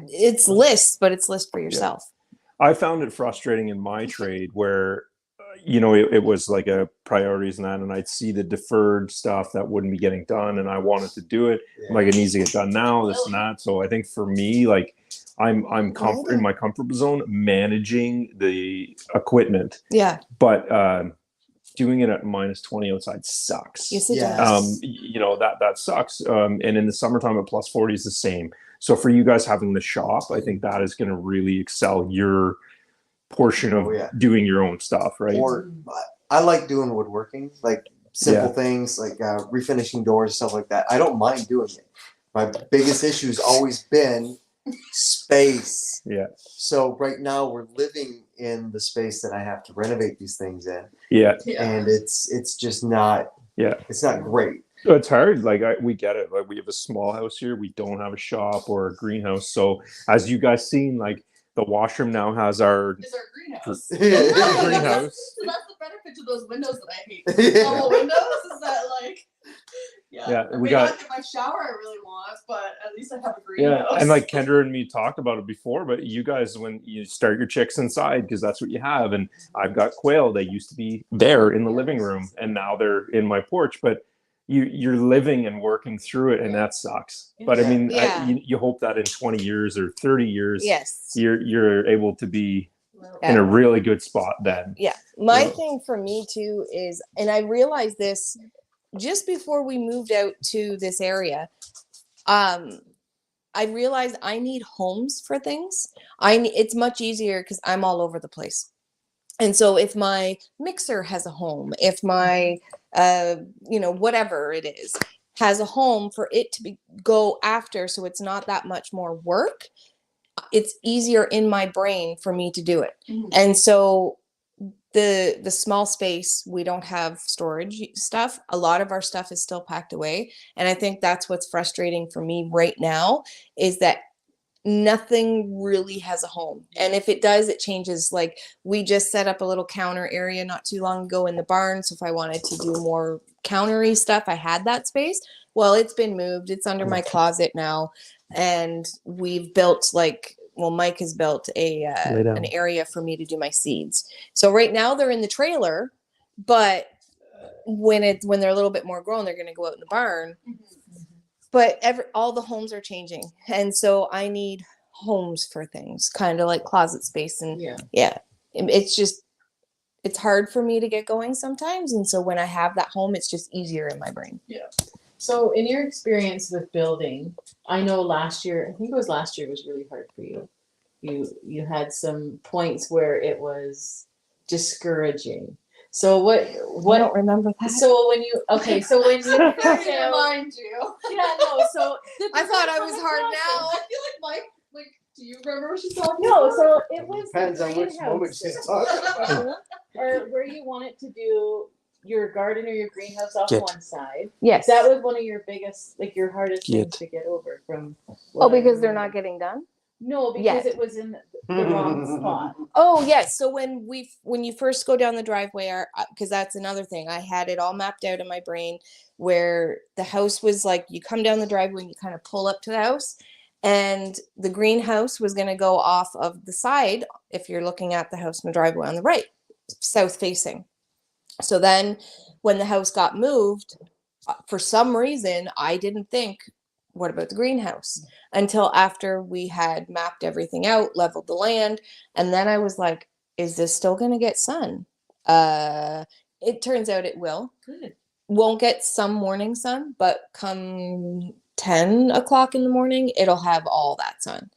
it's lists, but it's list for yourself. I found it frustrating in my trade where, it was like a priorities and that, and I'd see the deferred stuff that wouldn't be getting done, and I wanted to do it. Like, it needs to get done now, this and that. So I think for me, like, I'm in my comfort zone managing the equipment. Yeah. But doing it at -20 outside sucks. Yes, it does. That sucks. And in the summertime at +40 is the same. So for you guys having the shop, I think that is going to really excel your portion of doing your own stuff, right? Or I like doing woodworking, like simple things like refinishing doors, stuff like that. I don't mind doing it. My biggest issue has always been space. Yeah. So right now we're living in the space that I have to renovate these things in. Yeah. And it's just not. Yeah. It's not great. It's hard. Like we get it. Like we have a small house here. We don't have a shop or a greenhouse. So as you guys seen, like the washroom now has our. It's our greenhouse. Greenhouse. So that's the benefit to those windows that I hate. Double windows is that like. Yeah, we got my shower I really want, but at least I have a greenhouse. Yeah, and like Kendra and me talked about it before, but you guys, when you start your chicks inside, because that's what you have, and I've got quail. They used to be there in the living room, and now they're in my porch. But you're living and working through it, and that sucks. But I mean, you hope that in 20 years or 30 years, you're able to be in a really good spot then. Yeah, my thing for me too is, and I realized this just before we moved out to this area, I realized I need homes for things. It's much easier because I'm all over the place. And so if my mixer has a home, if my, whatever it is, has a home for it to go after, so it's not that much more work, it's easier in my brain for me to do it. Mm-hmm. And so the small space, we don't have storage stuff. A lot of our stuff is still packed away. And I think that's what's frustrating for me right now, is that nothing really has a home. And if it does, it changes. Like we just set up a little counter area not too long ago in the barn. So if I wanted to do more countery stuff, I had that space. Well, it's been moved. It's under my closet now. And we've built Mike has built an area for me to do my seeds. So right now they're in the trailer, but when they're a little bit more grown, they're going to go out in the barn. but all the homes are changing, and so I need homes for things, kind of like closet space, and yeah, it's hard for me to get going sometimes, and so when I have that home, it's just easier in my brain. Yeah. So in your experience with building, I know last year, I think it was last year, was really hard for you. You had some points where it was discouraging. So I don't remember that. so when you Remind you. yeah, no, so I thought I was hard now. I feel like Mike, like, do you remember what she's talking No, about? so it was Depends the on which moment greenhouse. she's talking about. Or where you wanted to do your garden or your greenhouse off one side. Yes. That was one of your biggest, like your hardest things to get over from. Oh, because they're not getting done? No, because Yes. it was in the wrong spot. Oh, yes. So when you first go down the driveway, because that's another thing, I had it all mapped out in my brain where the house was like, you come down the driveway and you kind of pull up to the house, and the greenhouse was going to go off of the side if you're looking at the house in the driveway on the right, south facing. So then when the house got moved, for some reason, I didn't think, what about the greenhouse? Until after we had mapped everything out, leveled the land. And then I was like, is this still going to get sun? It turns out it will. Good. Won't get some morning sun, but come 10 o'clock in the morning, it'll have all that sun.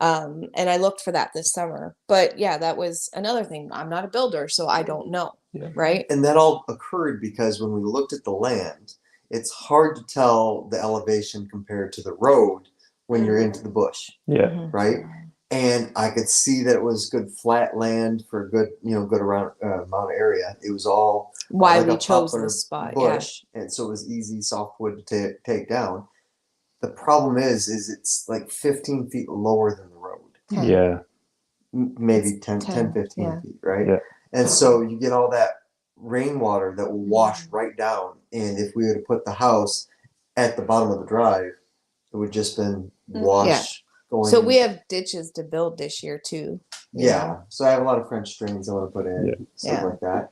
And I looked for that this summer. But yeah, that was another thing. I'm not a builder, so I don't know. Yeah. Right. And that all occurred because when we looked at the land, it's hard to tell the elevation compared to the road when you're into the bush. Yeah. Right. And I could see that it was good flat land for a good, good amount of area. It was all why like we a chose poplar this spot. bush, and so it was easy softwood to take down. The problem is it's like 15 feet lower than the road. Yeah. Maybe 10, 15 yeah. feet, right? Yeah. And so you get all that rainwater that will wash right down. And if we were to put the house at the bottom of the drive, it would just been wash going. So we have ditches to build this year too. Yeah. So I have a lot of French drains I want to put in, stuff like that.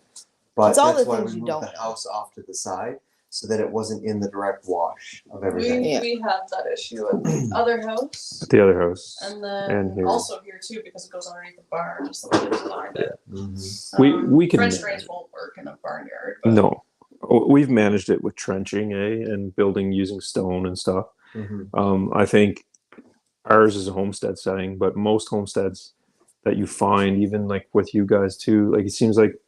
But it's all that's the why things we you moved don't the house off to the side so that it wasn't in the direct wash of everything. We had that issue at the other house. At the other house. And then And here. also here too, because it goes underneath the barn, just the way they designed it. We can French drains won't work in a barnyard. But No. We've managed it with trenching, and building using stone and stuff. I think ours is a homestead setting, but most homesteads that you find, even like with you guys too, like it seems like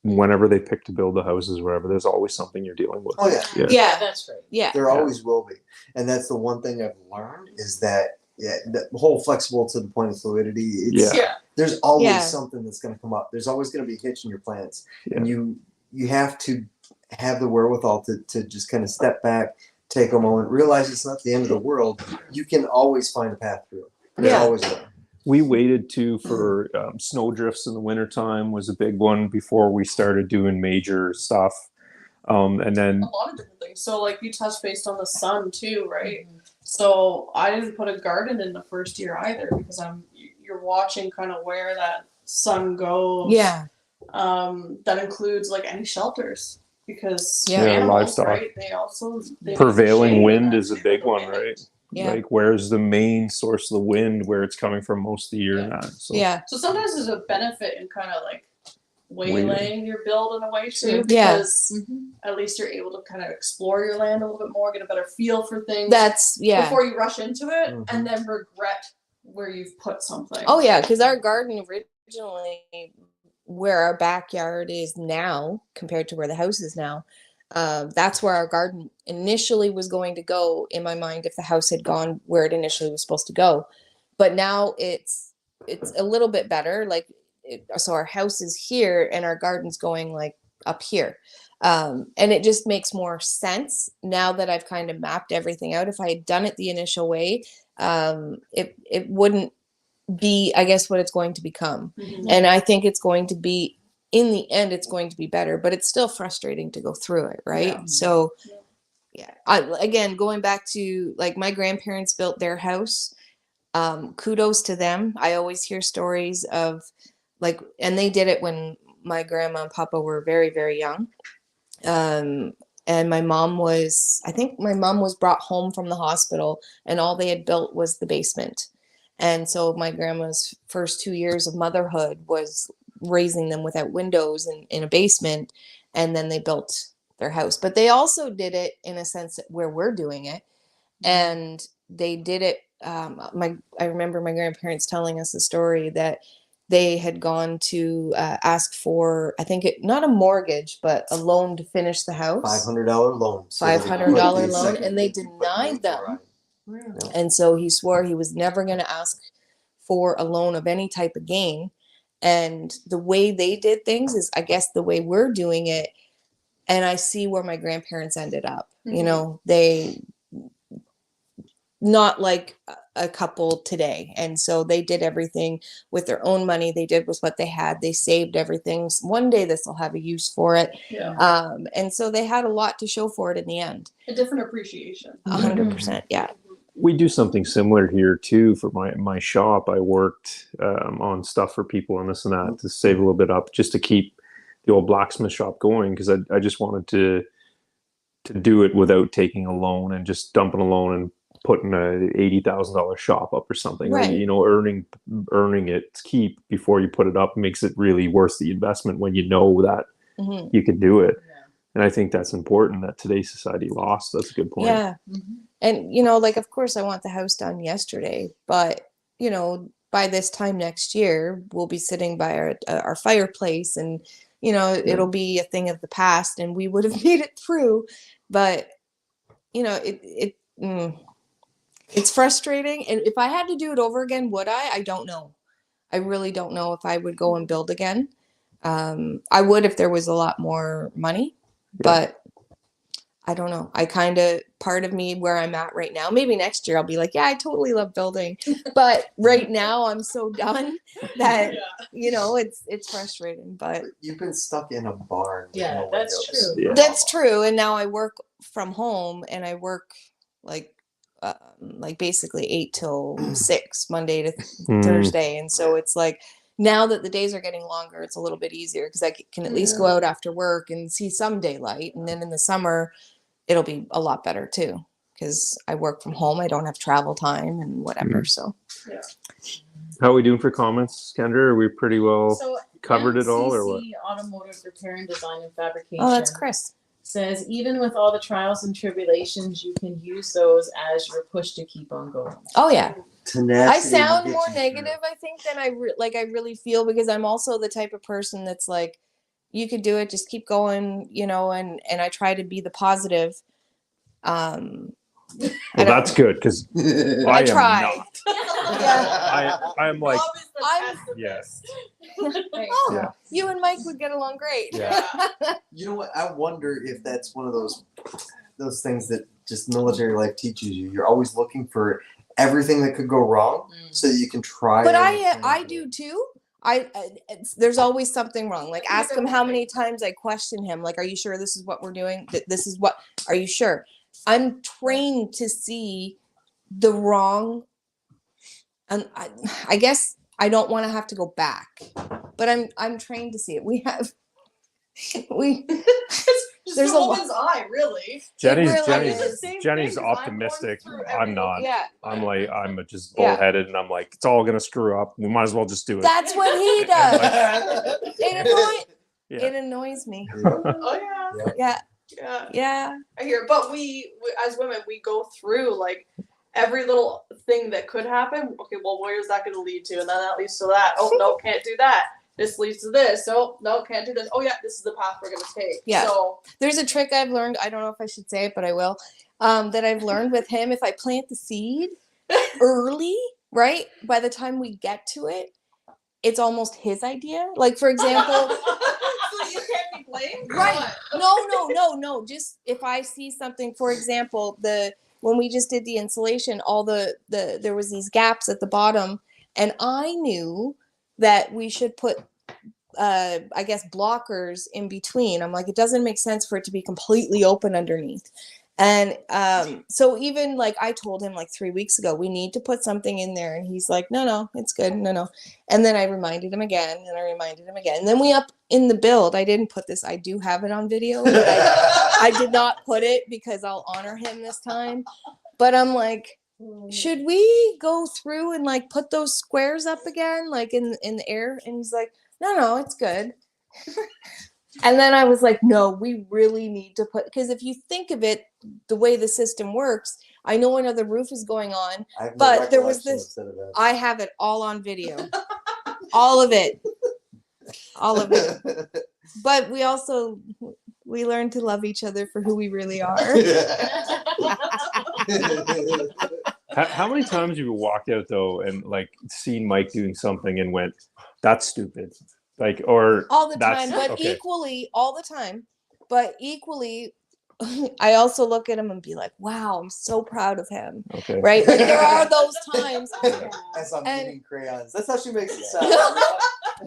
whenever they pick to build the houses, wherever, there's always something you're dealing with. Oh yeah. Yeah, that's right. Yeah. There always will be. And that's the one thing I've learned is that the whole flexible to the point of fluidity, there's always something that's going to come up. There's always going to be a hitch in your plans. And you have to have the wherewithal to just kind of step back, take a moment, realize it's not the end of the world. You can always find a path through. There's always there. We waited for snow drifts in the wintertime was a big one before we started doing major stuff. And then a lot of different things. So like you touched based on the sun too, right? So I didn't put a garden in the first year either because you're watching kind of where that sun goes. Yeah. That includes like any shelters because livestock. animals, right? They prevailing wind is a big one, right? Yeah. Like where's the main source of the wind, where it's coming from most of the year. So sometimes there's a benefit in kind of like waylaying your build in a way too, Yeah. because at least you're able to kind of explore your land a little bit more, get a better feel for things. That's before you rush into it and then regret where you've put something. Oh yeah, because our garden originally, where our backyard is now compared to where the house is now, that's where our garden initially was going to go in my mind if the house had gone where it initially was supposed to go. But now it's a little bit better. Like so our house is here and our garden's going like up here. And it just makes more sense now that I've kind of mapped everything out. If I had done it the initial way, it wouldn't be, I guess, what it's going to become. And I think it's going to be, in the end, it's going to be better, but it's still frustrating to go through it. Right. So again, going back to like my grandparents built their house. Kudos to them. I always hear stories of like, and they did it when my grandma and papa were very, very young. And And I think my mom was brought home from the hospital, and all they had built was the basement. And so my grandma's first 2 years of motherhood was raising them without windows in a basement. And then they built their house. But they also did it in a sense where we're doing it. And they did it. I remember my grandparents telling us a story that they had gone to ask for, I think not a mortgage, but a loan to finish the house. $500 loan. $500 loan, and they denied them. And so he swore he was never going to ask for a loan of any type of gain. And the way they did things is, I guess, the way we're doing it. And I see where my grandparents ended up. You know, they not like a couple today. And so they did everything with their own money. They did with what they had. They saved everything. One day this will have a use for it. Yeah. And so they had a lot to show for it in the end. A different appreciation. 100%. Yeah. We do something similar here too. For my shop, I worked on stuff for people and this and that to save a little bit up, just to keep the old blacksmith shop going, because I just wanted to do it without taking a loan and just dumping a loan and putting a $80,000 shop up or something. Right. You know, earning its keep before you put it up makes it really worth the investment when you know that you can do it. Yeah. And I think that's important that today's society lost. That's a good point. Yeah. And, you know, like, of course I want the house done yesterday, but, you know, by this time next year, we'll be sitting by our fireplace, and, you know, it'll be a thing of the past, and we would have made it through. But, you know, it's frustrating. And if I had to do it over again, would I? I don't know. I really don't know if I would go and build again. I would if there was a lot more money, but I don't know. Part of me where I'm at right now, maybe next year I'll be like, yeah, I totally love building. But right now I'm so done that, you know, it's frustrating, but You've been stuck in a barn. Yeah, no that's windows. true. Yeah. that's true. And now I work from home, and I work like basically 8 till 6, Monday to Thursday. And so it's like, now that the days are getting longer, it's a little bit easier because I can at least go out after work and see some daylight. And then in the summer, it'll be a lot better too, because I work from home. I don't have travel time and whatever. So How are we doing for comments, Kendra? Are we pretty well covered it all, or what? MCC Automotive Repair and Design and Fabrication. Oh, that's Chris. Says, even with all the trials and tribulations, you can use those as your push to keep on going. Oh yeah. Tenacity I sound gets more you through. negative, I think, than I really feel, because I'm also the type of person that's like, you could do it, just keep going, you know, and I try to be the positive. Well, that's good, because I am try. not. Yeah. I'm like, Yeah. Oh, you and Mike would get along great. Yeah. You know what? I wonder if that's one of those things that just military life teaches you. You're always looking for everything that could go wrong, so that you can try. But I do too. There's always something wrong. Like, ask him how many times I question him. Like, are you sure this is what we're doing? This is what? Are you sure? I'm trained to see the wrong, and I guess I don't want to have to go back, but I'm trained to see it. There's a woman's eye, really. Jenny's optimistic. I'm not. Yeah. I'm just bullheaded, and I'm like, it's all gonna screw up. We might as well just do it. That's what he does. It annoys me. Oh yeah. Yeah. I hear it. But we as women, we go through like every little thing that could happen. Okay, well, where's that going to lead to? And then that leads to that. Oh no, can't do that. This leads to this. Oh no, can't do this. Oh yeah, this is the path we're going to take. Yeah. So there's a trick I've learned. I don't know if I should say it, but I will. That I've learned with him. If I plant the seed early, right, by the time we get to it, it's almost his idea. Like, for example. So you can't be blamed? Right. No. Just if I see something, for example, when we just did the insulation, there was these gaps at the bottom, and I knew that we should put I guess blockers in between. I'm like, it doesn't make sense for it to be completely open underneath. And so even like I told him like 3 weeks ago, we need to put something in there. And he's like, no, it's good. No. And then I reminded him again and I reminded him again. And then we up in the build. I didn't put this. I do have it on video, but I did not put it because I'll honor him this time. But I'm like, should we go through and like put those squares up again, like in the air? And he's like, no, it's good. And then I was like, no, we really need to put, because if you think of it, the way the system works, I know another roof is going on, but there was this, I have it all on video, all of it. But we learned to love each other for who we really are. How many times have you walked out though and like seen Mike doing something and went, that's stupid? Like, or all the time, but okay. Equally all the time, but equally I also look at him and be like, wow, I'm so proud of him. Okay. Right? Like there are those times. As I'm eating crayons. That's how she makes it sound.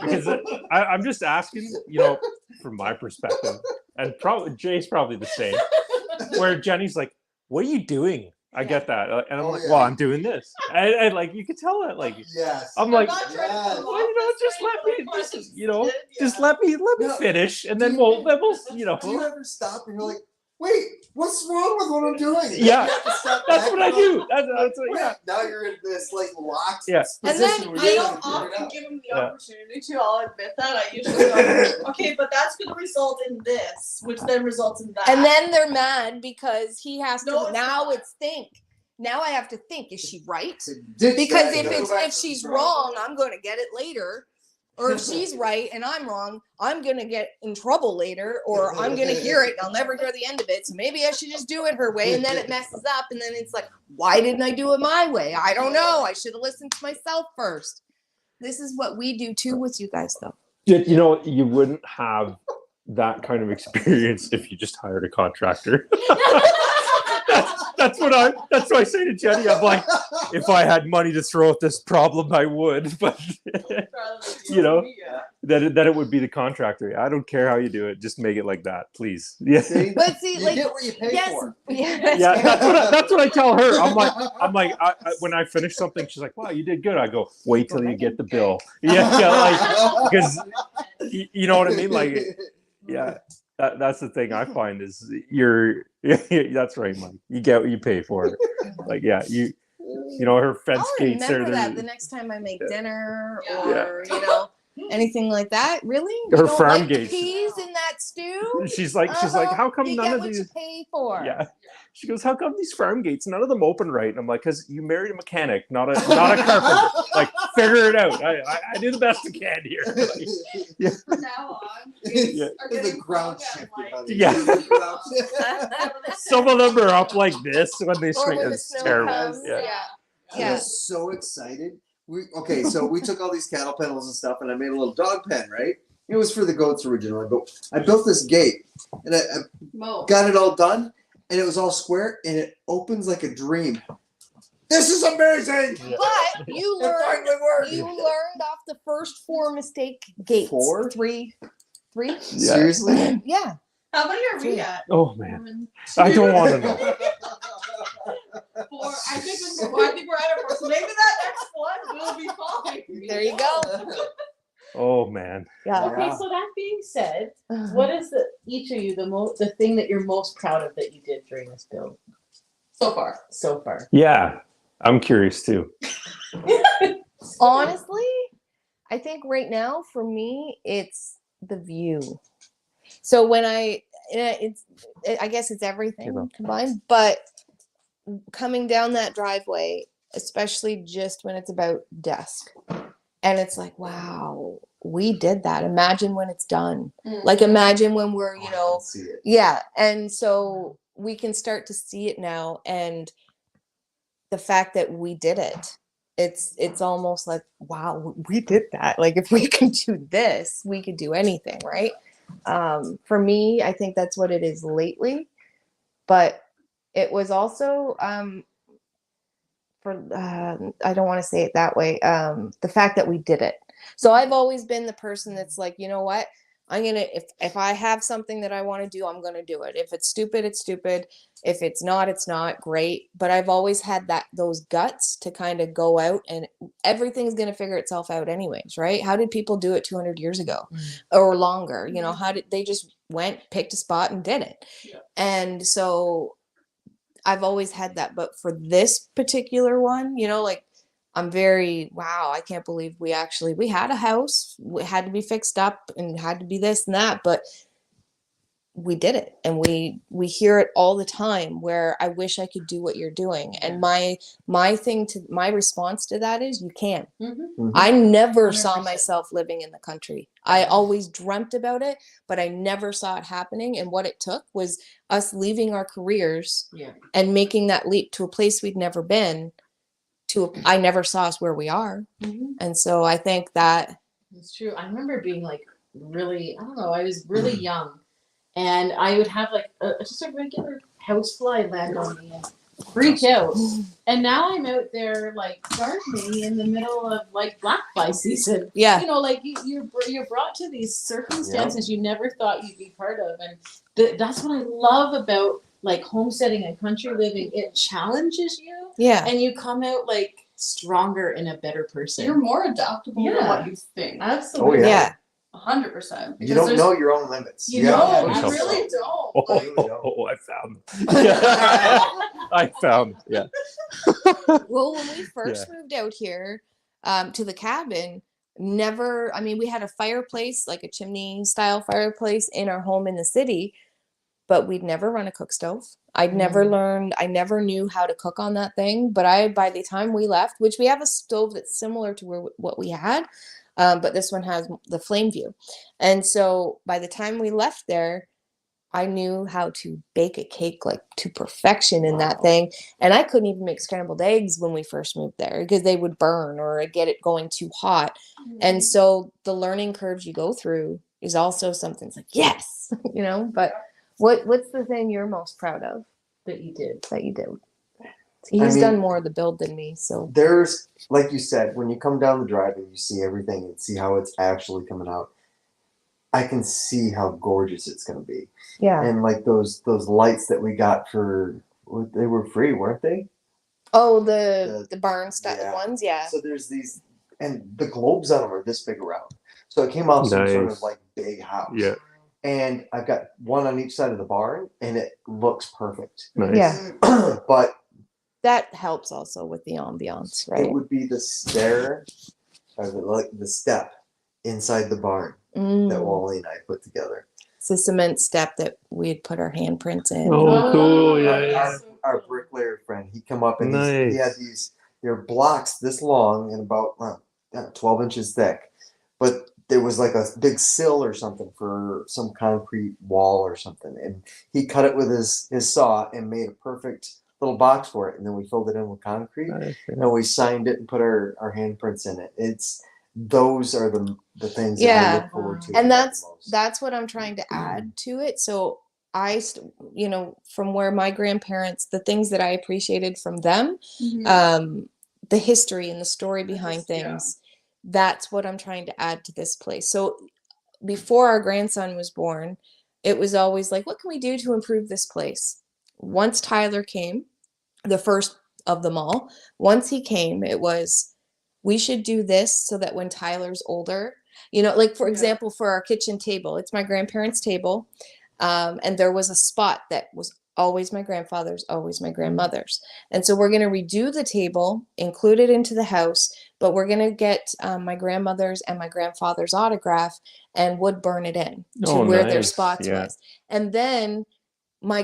Because I'm just asking, you know, from my perspective, and probably Jay's probably the same, where Jenny's like, what are you doing? I get that. And I'm like, well, I'm doing this. And like, you can tell that, like, yes. I'm like, yes. well, you know, just let me finish. And then we'll, you know. Do you ever stop and you're like, wait, what's wrong with what I'm doing? Yeah, that's what I do. That's what, yeah. Now you're in this like locked And then position where I you don't gotta figure it often out. give him the opportunity to. I'll admit that. I usually go, okay, but that's going to result in this, which then results in that. And then they're mad because he has to. No, it's Now not. it's think. Now I have to think. Is she right? Ditch Because that and go back if to she's the drawing wrong, I'm going to get it later. Or if she's right and I'm wrong, I'm going to get in trouble later. Or I'm going to hear it and I'll never hear the end of it. So maybe I should just do it her way. And then it messes up. And then it's like, why didn't I do it my way? I don't know. I should have listened to myself first. This is what we do too with you guys, though. You know, you wouldn't have that kind of experience if you just hired a contractor. That's what I say to Jenny. I'm like, if I had money to throw at this problem, I would. But you know, that it would be the contractor. I don't care how you do it. Just make it like that, please. Yeah. See? But see, You like, get what you pay for. Yes. Yeah, that's what I tell her. I'm like, when I finish something, she's like, "Wow, you did good." I go, "Wait till you get the bill." Yeah, like, because you know what I mean. Like, yeah, that's the thing I find is that's right, Mike. You get what you pay for. Like, yeah, you know, her fence I'll gates are remember that the next time I make dinner or you know anything like that. Really, you Her don't farm like the gates. peas in that stew. She's like, how come you none get of what these? you pay for? Yeah. She goes, how come these farm gates, none of them open right? And I'm like, because you married a mechanic, not a carpenter. Like, figure it out. I do the best I can here. Like, yeah. From now on, Yeah. are There's getting a ground called shift. at, like, Yeah. Some of them are up like this when they Or swing. when the It's snow terrible. comes. Yeah. Yeah. I was so excited. So we took all these cattle kennels and stuff, and I made a little dog pen, right? It was for the goats originally. I built this gate, and I got it all done, and it was all square, and it opens like a dream. This is amazing! Yeah. But you It learned. finally worked. You learned off the first 4 mistake gates. 4? 3. Seriously? Yeah. How many are we at? Oh man, I don't want to know. 4. I think we're at our 4. So maybe that next one will be fine. There you go. Oh man. Yeah. Okay, so that being said, what is each of you the thing that you're most proud of that you did during this build So far. so far? Yeah, I'm curious too. Honestly, I think right now for me it's the view. So when I guess it's everything combined, but coming down that driveway, especially just when it's about dusk, and it's like, wow, we did that. Imagine when it's done. Like, imagine when we're, you know, See it. yeah. And so we can start to see it now, and the fact that we did it. It's almost like, wow, we did that. Like, if we can do this, we could do anything, right? For me, I think that's what it is lately. But it was also I don't want to say it that way. The fact that we did it. So I've always been the person that's like, you know what? I'm gonna if I have something that I want to do, I'm gonna do it. If it's stupid, it's stupid. If it's not great. But I've always had those guts to kind of go out, and everything's gonna figure itself out anyways, right? How did people do it 200 years ago or longer? You know, how did they just went, picked a spot and did it? Yeah. And so I've always had that. But for this particular one, you know, like, I'm very, wow, I can't believe we had a house, it had to be fixed up and had to be this and that, but we did it. And we hear it all the time where I wish I could do what you're doing. And my response to that is, you can. I never saw 100%. myself living in the country. I always dreamt about it, but I never saw it happening. And what it took was us leaving our careers and making that leap to a place we'd never been. I never saw us where we are. And so I think that it's true. I remember being like really, I don't know, I was really young, and I would have like just a regular housefly land on me and freak out. And now I'm out there like gardening in the middle of like black fly season. Yeah. You know, like you're brought to these circumstances you never thought you'd be part of, and that's what I love about like homesteading and country living. It challenges you. Yeah. And you come out like stronger and a better person. You're more adaptable than what you think. Absolutely. Oh, Yeah. 100%. You don't know your own limits. You gotta don't. push You yourself. really don't. I found I found yeah. Well, when we first moved out here to the cabin, we had a fireplace, like a chimney style fireplace in our home in the city, but we'd never run a cook stove. I'd never learned, I never knew how to cook on that thing. But by the time we left, which we have a stove that's similar to what we had, but this one has the flame view. And so by the time we left there, I knew how to bake a cake like to perfection in that thing. And I couldn't even make scrambled eggs when we first moved there because they would burn or get it going too hot. And so the learning curves you go through is also something that's like, yes, you know, but what's the thing you're most proud of That you did. He's done more of the build than me. So There's, like you said, when you come down the drive and you see everything and see how it's actually coming out, I can see how gorgeous it's going to be. yeah. And like those lights that we got they were free, weren't they? Oh, the barn Yeah. ones. Yeah. So there's these, and the globes on them are this big around. So it came out some sort of like big house. Yeah. And I've got one on each side of the barn, and it looks perfect. Nice. Yeah. But That helps also with the ambiance, right? it would be the stair, or the step inside the barn that Wally and I put together. It's a cement step that we had put our handprints in. Oh, cool. Yeah. Our bricklayer friend, he come up and Nice. he had they're blocks this long and about 12 inches thick, but there was like a big sill or something for some concrete wall or something, and he cut it with his saw and made a perfect little box for it, and then we filled it in with concrete and we signed it and put our handprints in it. Those are the things that I look forward to. And the most. that's what I'm trying to add to it. So from where my grandparents, the things that I appreciated from them, the history and the story behind things, that's what I'm trying to add to this place. So before our grandson was born, it was always like, what can we do to improve this place? Once Tyler came, the first of them all, once he came, it was, we should do this so that when Tyler's older, like for example, for our kitchen table, it's my grandparents' table. And there was a spot that was always my grandfather's, always my grandmother's. And so we're going to redo the table, include it into the house, but we're going to get my grandmother's and my grandfather's autograph and wood burn it in to where their spots was. And then my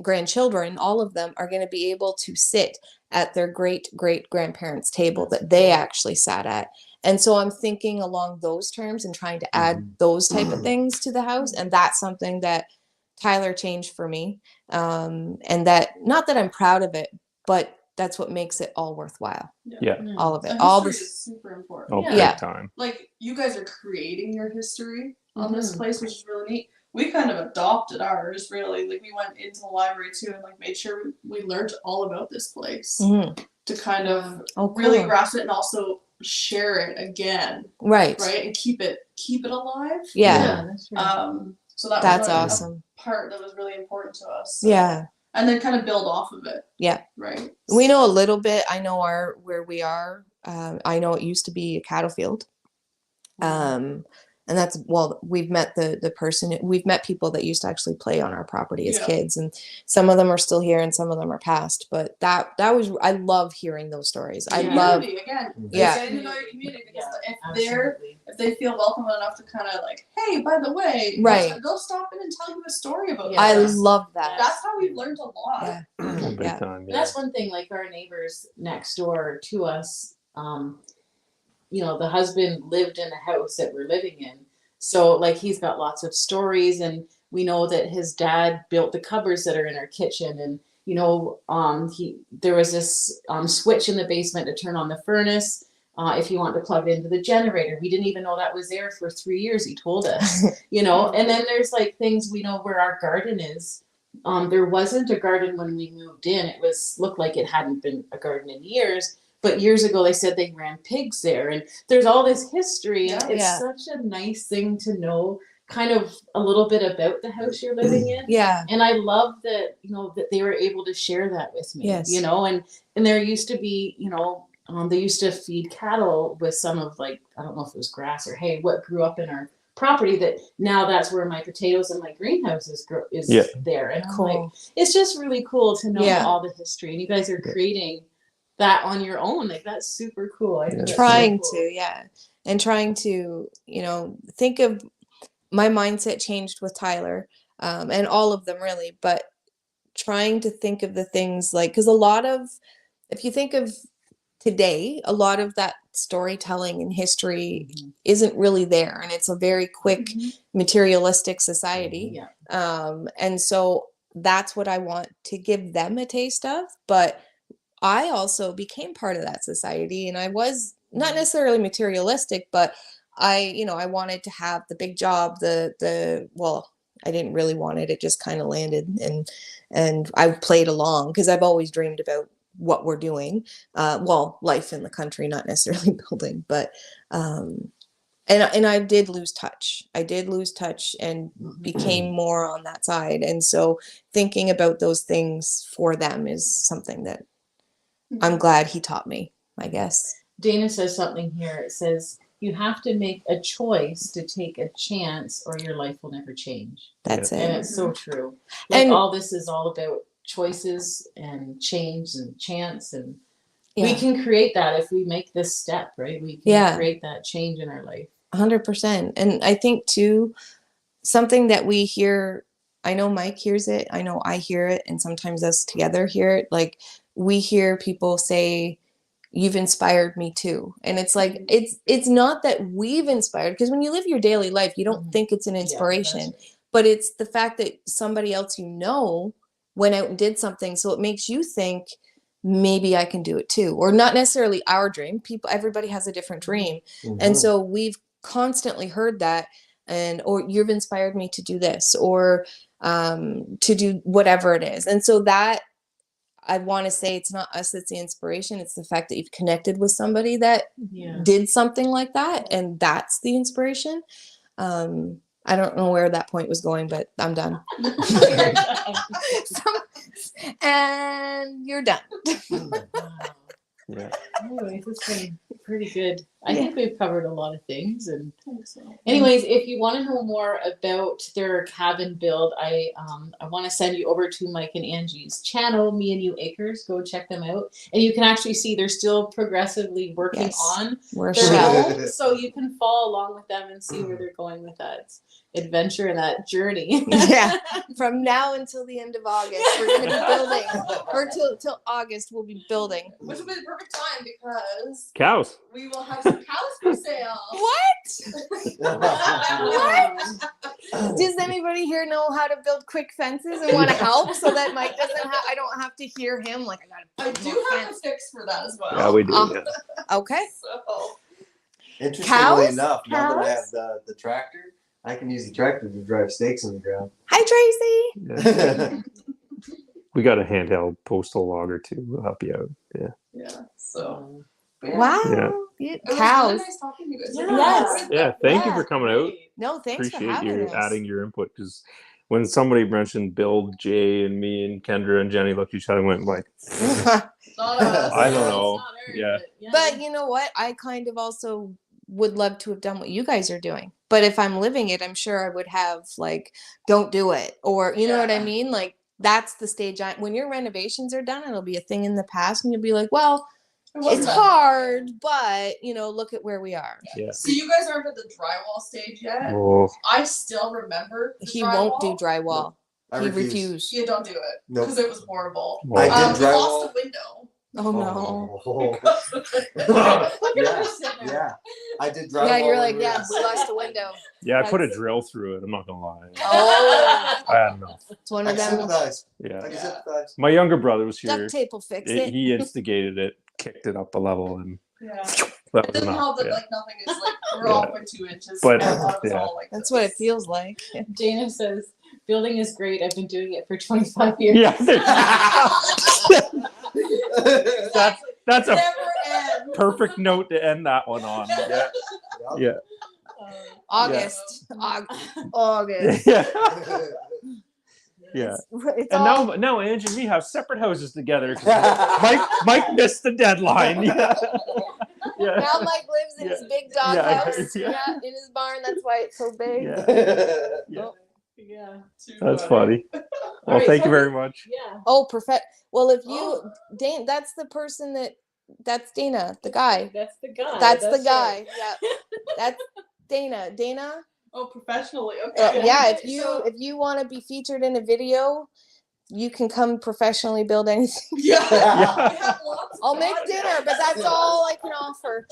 grandchildren, all of them are going to be able to sit at their great grandparents' table that they actually sat at. And so I'm thinking along those terms and trying to add those type of things to the house. And that's something that Tyler changed for me. And that, not that I'm proud of it, but that's what makes it all worthwhile. Yeah. All of it. All All this this. is super important. Oh, Yeah. big time. Like you guys are creating your history on this place, which is really neat. We kind of adopted ours, really. Like we went into the library too and like made sure we learned all about this place to kind of really grasp it and also share it again. Right. And keep it keep it alive. Yeah. that's right. So that That's was awesome. a part that was really important to us. So. Yeah. And then kind of build off of it. Yeah. Right. We know a little bit. I know where we are. I know it used to be a cattle field. And that's, well, we've met the person, we've met people that used to actually play on our property as kids, and some of them are still here and some of them are past, but that was, I love hearing those stories. I love, again, yeah. getting to know your community, because Absolutely. if they feel welcome enough to kind of like, hey, by the way, Right. they'll stop in and tell you a story about I this. love that. That's how we've learned a lot. Yeah. Big Yeah. time. Yeah. That's one thing, like our neighbors next door to us, you know, the husband lived in the house that we're living in. So like he's got lots of stories, and we know that his dad built the cupboards that are in our kitchen, and you know, there was this switch in the basement to turn on the furnace if you want to plug it into the generator. We didn't even know that was there for 3 years. He told us, you know. And then there's like things we know where our garden is. There wasn't a garden when we moved in. It looked like it hadn't been a garden in years. But years ago, they said they ran pigs there, and there's all this history, and it's such a nice thing to know, kind of a little bit about the house you're living in. Yeah. And I love that, you know, that they were able to share that with me. Yes. You know, and there used to be, you know, they used to feed cattle with some of, like, I don't know if it was grass or hay, what grew up in our property, that now that's where my potatoes and my greenhouses is there. And I'm like, it's just really cool to know all the history, and you guys are creating that on your own. Like, that's super cool. I think Trying and trying to, you know, think of, my mindset changed with Tyler, and all of them really, but trying to think of the things, like, because a lot of, if you think of today, a lot of that storytelling and history isn't really there, and it's a very quick materialistic society. And so that's what I want to give them a taste of. But I also became part of that society, and I was not necessarily materialistic, but I wanted to have the big job, well, I didn't really want it. It just kind of landed, and I played along because I've always dreamed about what we're doing. Well, life in the country, not necessarily building, but, and I did lose touch. And became more on that side. And so thinking about those things for them is something that I'm glad he taught me, I guess. Dana says something here. It says, you have to make a choice to take a chance, or your life will never change. That's it. And it's so true. Like, And all this is all about choices and change and chance, and we can create that if we make this step, right? We can create that change in our life. 100%. And I think too, something that we hear, I know Mike hears it, I know I hear it, and sometimes us together hear it. Like, we hear people say, you've inspired me too. And it's like, it's not that we've inspired, because when you live your daily life, you don't think it's an inspiration, but it's the fact that somebody else, you know, went out and did something. So it makes you think, maybe I can do it too. Or not necessarily our dream. Everybody has a different dream. And so we've constantly heard that, or you've inspired me to do this, or to do whatever it is. And so that, I want to say, it's not us that's the inspiration. It's the fact that you've connected with somebody that did something like that. And that's the inspiration. I don't know where that point was going, but I'm done. And you're done. Anyways, it's been pretty good. I think we've covered a lot of things. And anyways, if you want to know more about their cabin build, I want to send you over to Mike and Angie's channel, MiAnU Acres. Go check them out, and you can actually see they're still progressively working on their home, so you can follow along with them and see where they're going with that adventure and that journey. From now until the end of August, we're going to be building, or till August we'll be building, which will be the perfect time because cows. We will have some cows for sale. What? Does anybody here know how to build quick fences and want to help, so that Mike I don't have to hear him like, I do have a fix for that as well. Yeah, we do. Okay. So, interestingly enough, now that I have the tractor, I can use the tractor to drive stakes in the ground. Hi, Tracy. We got a handheld postal logger too. We'll help you out. yeah. So Yeah. Wow. It was Cows. really nice talking to you guys. Yes. Yeah, thank you Yeah. for coming out. No, thanks for Appreciate having you us. adding your input, because when somebody mentioned Bill, Jay, and me and Kendra and Jenny looked at each other and went like, Not us. I don't It's know. not her, Yeah. But you know what? I kind of also would love to have done what you guys are doing. But if I'm living it, I'm sure I would have like, don't do it. Or you know what I Yeah. mean? Like that's the stage when your renovations are done, it'll be a thing in the past and you'll be like, well, It wasn't it's that hard, but you know, look at where we are. yeah. So you guys aren't at the drywall stage yet. Oh, I still remember the He drywall. won't do drywall. I He refuse. refused. Yeah, don't do it Nope. because it was horrible. well, I did We drywall. lost a window. Oh no. Oh. Look at Yeah. her sitting there. Yeah, I did drywall. Yeah, you're when like, we were yeah, in we lost a window. yeah, I put a drill through it. I'm not gonna lie. Oh, I had enough. it's one I of can them. sympathize. I Yeah. can Yeah. sympathize. My younger brother was here. Duct tape will fix it. He instigated it, kicked it up a level, and Yeah. that It was doesn't enough. help that Yeah. like nothing is like we're all 2 inches. But, and I thought it was yeah. all, like, That's this. what it feels like. Dana says, building is great. I've been doing it for 25 years. Yeah, that's a Never end. perfect note to end that one on. Yeah, yeah, August. August. yeah. Yeah. It's And all, now Angie and me have separate houses together. 'Cause Mike missed the deadline. Yeah. Yeah. now Mike lives in his big dog Yeah. house. Yeah. Yeah, in his barn. That's why it's so big. Yeah. Yeah. Yeah. Too That's funny. Well, Alright, thank so you very much. Yeah. Oh, perfect. Well, if you, Oh. Dana, that's the person that's Dana, the guy. That's the guy. That's the guy. right. Yeah, that's Dana. Dana. Oh, professionally. Okay. Yeah, Okay, so- if you want to be featured in a video, you can come professionally build anything. Yeah. Yeah. We have lots of I'll make bodies. dinner, but that's all I can offer.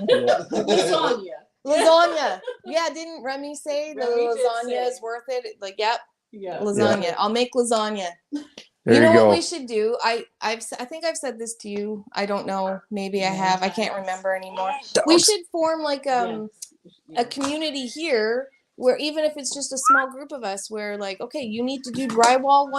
Yeah. Lasagna. Lasagna. Yeah, didn't Remy say the Remy did lasagna is say. worth it? Like, yep, Yeah. lasagna. I'll make lasagna. There you know go. what we should do? I think I've said this to you. I don't know. Maybe I have. I can't remember anymore. We should form like a community here where even if it's just a small group of us, where like, okay, you need to do drywall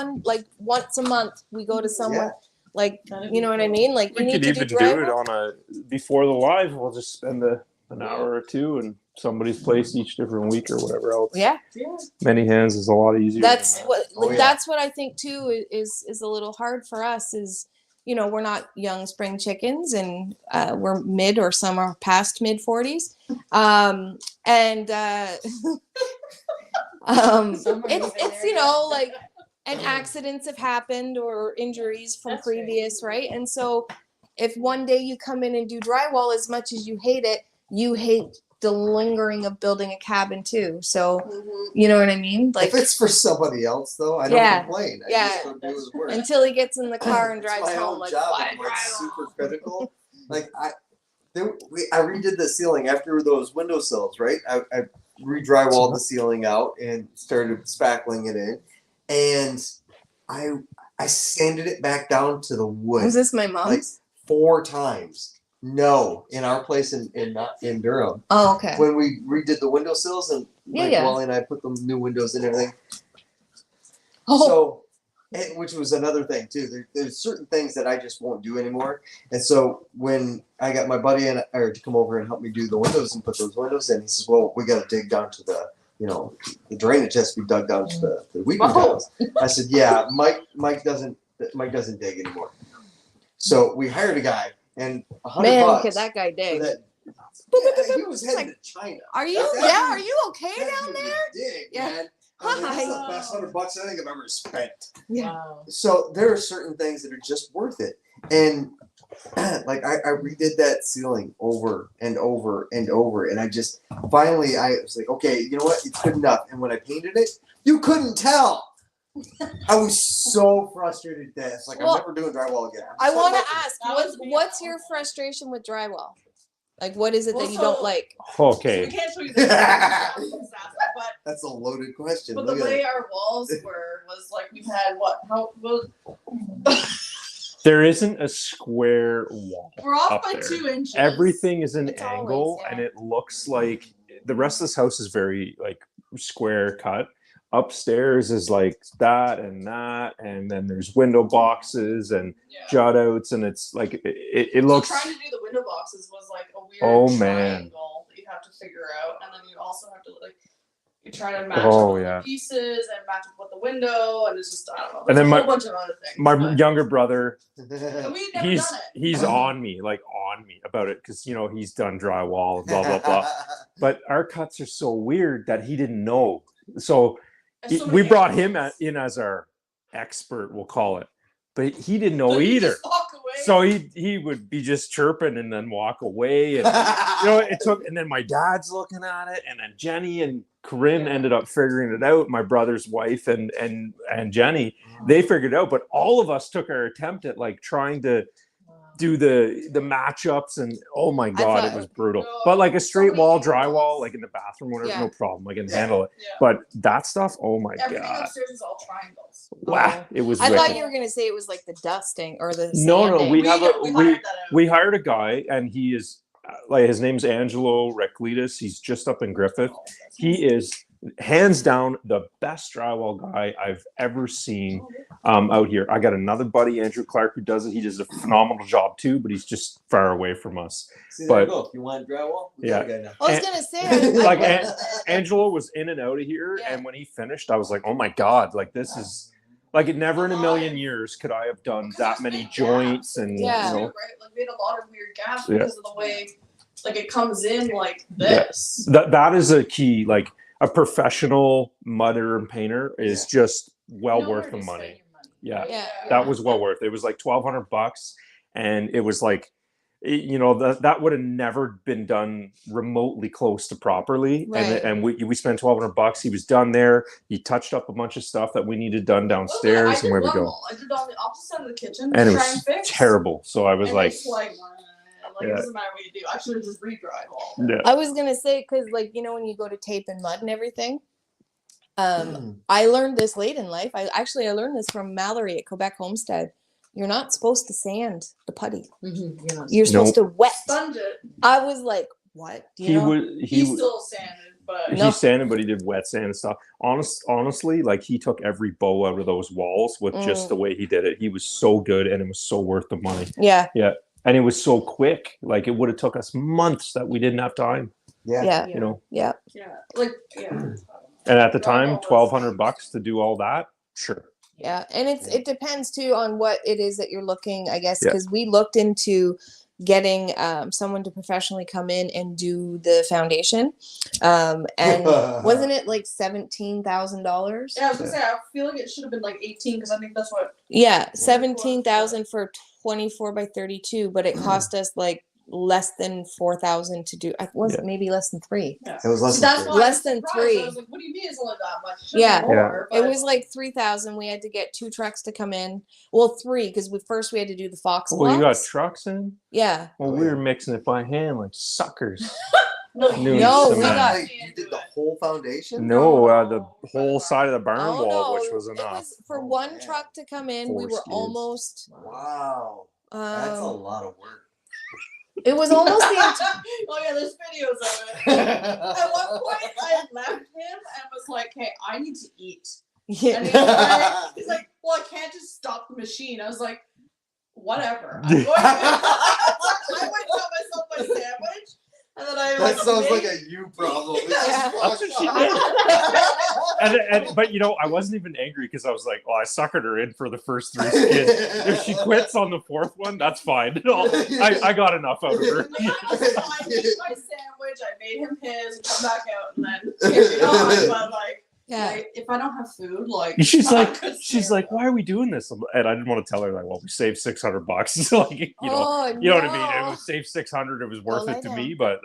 once a month. We go to someone like, That'd you know be what I cool. mean? Like you We need could to even do do it drywall. on before the live. We'll just spend an hour or two in somebody's place each different week or whatever else. Yeah, Yeah. Many hands is a lot easier. that's than what Oh, yeah. that's what I think too is a little hard for us. Is you know we're not young spring chickens and we're mid or some are past mid 40s, and Some are even it's there, you yeah. know like and accidents have happened or injuries from That's right. previous right and so if one day you come in and do drywall as much as you hate it you hate the lingering of building a cabin too so Mhm. you know what I mean like if it's for somebody else, though, I don't Yeah. complain. I Yeah. just go do his work. until he gets in the car and It's drives my home own like job. why I'm like drywall? super critical. Like I redid the ceiling after those windowsills, right? I re-drywalled the ceiling out and started spackling it in, and I sanded it back down to the wood Was this my like mom's 4 times. No, in our place in Durham, oh okay when we redid the windowsills and like Yeah. Wally and I put the new windows and everything. oh So, which was another thing too. There's certain things that I just won't do anymore. And so when I got my buddy to come over and help me do the windows and put those windows in, he says, "Well, we got to dig down to the drainage has to be dug down to the weeping tiles." I said, "Yeah, Mike doesn't dig anymore." So we hired a guy and $100 man could that guy for dig that. Yeah, he was heading to China. are you That are you okay That down dude there would dig, Yeah. man. I mean, that's the Hi. best $100 I think I've ever spent. Yeah. Wow. So there are certain things that are just worth it. And like I redid that ceiling over and over and over. And I just finally I was like, okay, you know what? It's good enough. And when I painted it, you couldn't tell. I was so frustrated that it's like Well, I'm never doing drywall again. I want to to ask, That was me. what's your frustration with drywall? Like, what is it Well, that you don't so- like? We Okay. can't show you the but That's a loaded question. but the Look at way it. our walls was like we had There isn't a square wall. we're off Up by there. 2 inches. Everything is an It's always, angle, yeah. and it looks like the rest of this house is very like square cut. Upstairs is like that, and then there's window boxes and Yeah. jut outs, and it's like it So looks. trying to do the window boxes was like a weird Oh, man. triangle that you have to figure out, and then you also have to like you try to match Oh, all yeah. the pieces and match it with the window, and it's just I don't know. And There's then a whole bunch of other things. My but younger brother, we've never done it. he's on me about it because he's done drywall and blah blah blah. But our cuts are so weird that he didn't know. So There's so we many brought him angles. in as our expert, we'll call it, but he didn't know But you either. just walk away. So he would be just chirping and then walk away, and it took. And then my dad's looking at it, and then Jenny and Corinne ended up figuring it out. My brother's wife and Jenny, they figured it out. But all of us took our attempt at like trying to do the matchups, and oh my god, it was brutal. But like a straight wall drywall, like in the bathroom, whatever, no problem. I can handle it. Yeah. But that stuff, oh my Everything god, upstairs is all triangles. wow, it was. I wicked. thought you were gonna say it was like the dusting or the No, sanding. we hired that out. we hired a guy, and he is like, his name's Angelo Reclitus. He's just up in Griffith. He is hands down the best drywall guy I've ever seen out here. I got another buddy, Andrew Clark, who does it. He does a phenomenal job too, but he's just far away from us. See, But- there you go. If you want drywall, we got a guy now. I was gonna say, Like Angelo was in and out of here, and when he finished, I was like, oh my god, like this is like it. Never in a million years could I have done that many joints, and Yeah. Right? Like we had a lot of weird gaps Yeah. because of the way like it comes in like this. that is a key. Like a professional mudder and painter is just well You know worth where the to money. spend Yeah. your money. Yeah. That was well worth it. It was like $1,200, and it was like, that would have never been done remotely close to properly. Right. And we spent $1,200. He was done there. He touched up a bunch of stuff that we needed done downstairs, and where we go. I did on the opposite side of the kitchen And to it try and was fix. terrible. So I was And like, it's like Yeah. it doesn't matter what you do. I should have just re-drywalled. yeah. I was gonna say because like when you go to tape and mud and everything. I learned this late in life. I learned this from Mallory at Quebec Homestead. You're not supposed to sand the putty. You're supposed to wet. Sponge it. I was like, what? Do you know? He still sanded, but He sanded, but he did wet sand and stuff. Honestly, like he took every bow out of those walls with just the way he did it. He was so good, and it was so worth the money. Yeah. Yeah, and it was so quick. Like it would have took us months that we didn't have time. Yeah. Yeah. You know. Yeah. And at the time, $1,200 to do all that. Sure. Yeah, and it depends too on what it is that you're looking, I guess, Yeah. because we looked into getting someone to professionally come in and do the foundation, and wasn't it like $17,000? yeah, I was gonna say I feel like it should have been like 18 because I think that's what. Yeah, 17,000 for 24 by 32, but it cost us like less than 4,000 to do. I was maybe less than 3. Yeah. It was less See, than that's three. why I Less was than surprised. 3. I was like, what do you mean it's only that much? It should Yeah. be more, It but- was like 3,000. We had to get 2 trucks to come in. Well, 3 because we had to do the Fox Well, you got blocks. trucks in. Yeah. Well, we were mixing it by hand like suckers. No, New No, we cement. got- Wait, you did the whole foundation? No, the whole side of the barn Oh, wall, no, which was it enough. was for Oh, one man. truck to come in. We 4 were skids. almost. Wow. That's a Um, lot of work. it was almost the entire. Oh yeah, there's videos of it. At one point, I left him and was like, "Hey, I need to eat." And Yeah. he's like, "Well, I can't just stop the machine." I was like, "Whatever." I'm going to I went and got myself my sandwich, and then I That sounds like made- a you problem. It's Yeah. just That's what she fucked up. But I wasn't even angry because I was like, well, I suckered her in for the first 3 skids. If she quits on the 4th one, that's fine. I got enough out of her. I made my sandwich. I made him his. Come back out, and then carried on. But like, Yeah. like, if I don't have food, like She's I like, could she's like, why are we doing this? And I didn't want to tell her like, well, we saved $600. Like, you know Oh, what I mean? It no. was saved $600. It was worth Well, it to I me. But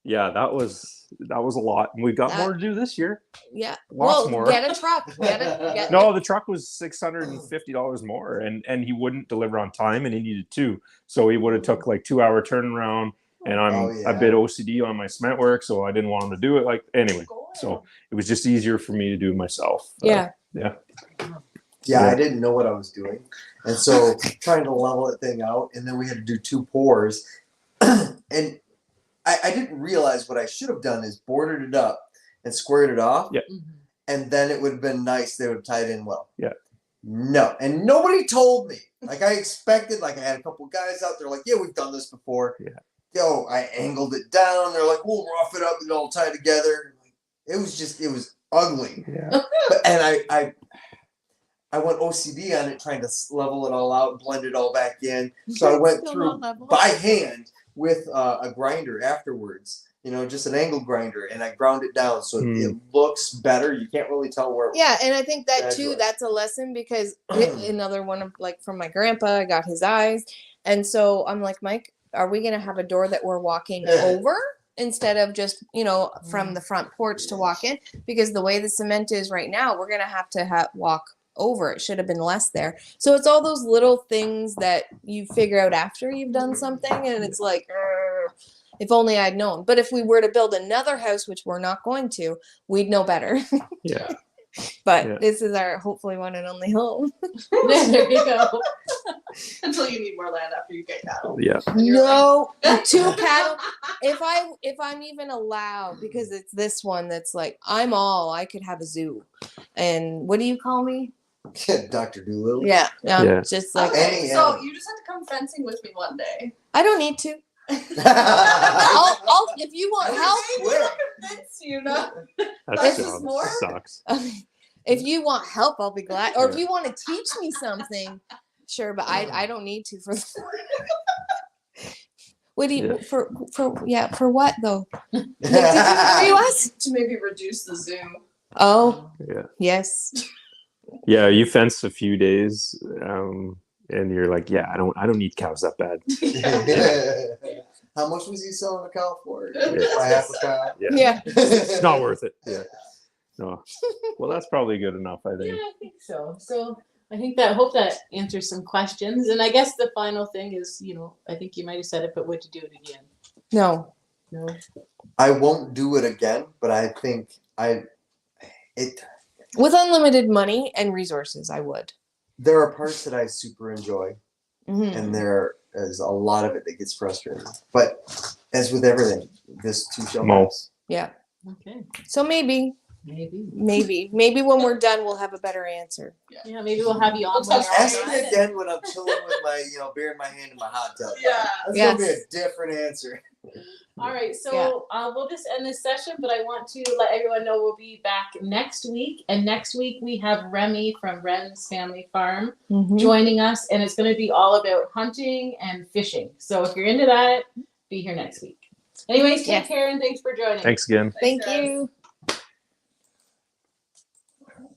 yeah, that was a lot, and we got more to do this year. Yeah. Lots Well, more. get a truck. Get No, the truck was $650 more, and he wouldn't deliver on time, and he needed 2, so he would have took like 2-hour turnaround. And I'm Oh, a yeah. bit OCD on my cement work, so I didn't want him to do it. Like anyway, so it was just easier for me to do it myself. Yeah. Yeah, I didn't know what I was doing. And so trying to level that thing out, and then we had to do 2 pours. And I didn't realize what I should have done is bordered it up and squared it off. Yeah. And then it would have been nice. They would have tied in well. Yeah. No, and nobody told me. Like I expected, like I had a couple guys out there like, yeah, we've done this before. Yeah. Yo, I angled it down. They're like, we'll rough it up and all tie together. It was ugly. Yeah. And I went OCD on it, trying to level it all out, blend it all back in. So I went Still through not level. by hand with a grinder afterwards. You know, just an angle grinder, and I ground it down so it looks better. You can't really tell where. Yeah, and I think that too, Edgeways. that's a lesson because another one of like from my grandpa, I got his eyes. And so I'm like, Mike, are we gonna have a door that we're walking over instead of just, you know, from the front porch to walk in? Because the way the cement is right now, we're gonna have to walk over. It should have been less there. So it's all those little things that you figure out after you've done something, and it's like, if only I'd known. But if we were to build another house, which we're not going to, we'd know better. Yeah. But this is our hopefully one and only home. There you go. Until you need more land after you get cattle. Yeah. No, 2 cattle. If I'm even allowed, because it's this one that's like I could have a zoo. And what do you call me? Dr. Doolittle. Yeah. Yeah. Just like Okay, Any so animal. you just have to come fencing with me one day. I don't need to. I'll if you want help. Maybe I'll convince you not. That This job is more? sucks. If you want help, I'll be glad. Or if you want to teach me something, sure. But I don't need to for. What do you for what though? Did you hear us? To maybe reduce the zoo. Oh Yeah. yes. Yeah. You fenced a few days, and you're like, yeah, I don't need cows that bad. How much was he selling a cow for? Yeah. By half a cow. Yeah. It's not worth it. Yeah. No. Well, that's probably good enough, I Yeah, think. I think so. So I think hope that answers some questions. And I guess the final thing is, you know, I think you might have said it, but would you do it again? No. No. I won't do it again, but I think With unlimited money and resources, I would. there are parts that I super enjoy, Mhm. and there is a lot of it that gets frustrating. But as with everything, this too shall Mo. pass. Yeah. Okay. So maybe when we're done, we'll have a better answer. Yeah, maybe we'll have you on. We'll when touch you're Ask on me it. again when I'm chilling with my, beer in my hand in my hot tub. Yeah. That's Yes. gonna be a different answer. All right, so we'll just end this session, but I want to let everyone know we'll be back next week. And next week we have Remy from Ren's Family Farm joining us, and it's going to be all about hunting and fishing. So if you're into that, be here next week. Anyways, take care and thanks for joining. Thanks again. Thank guys. you.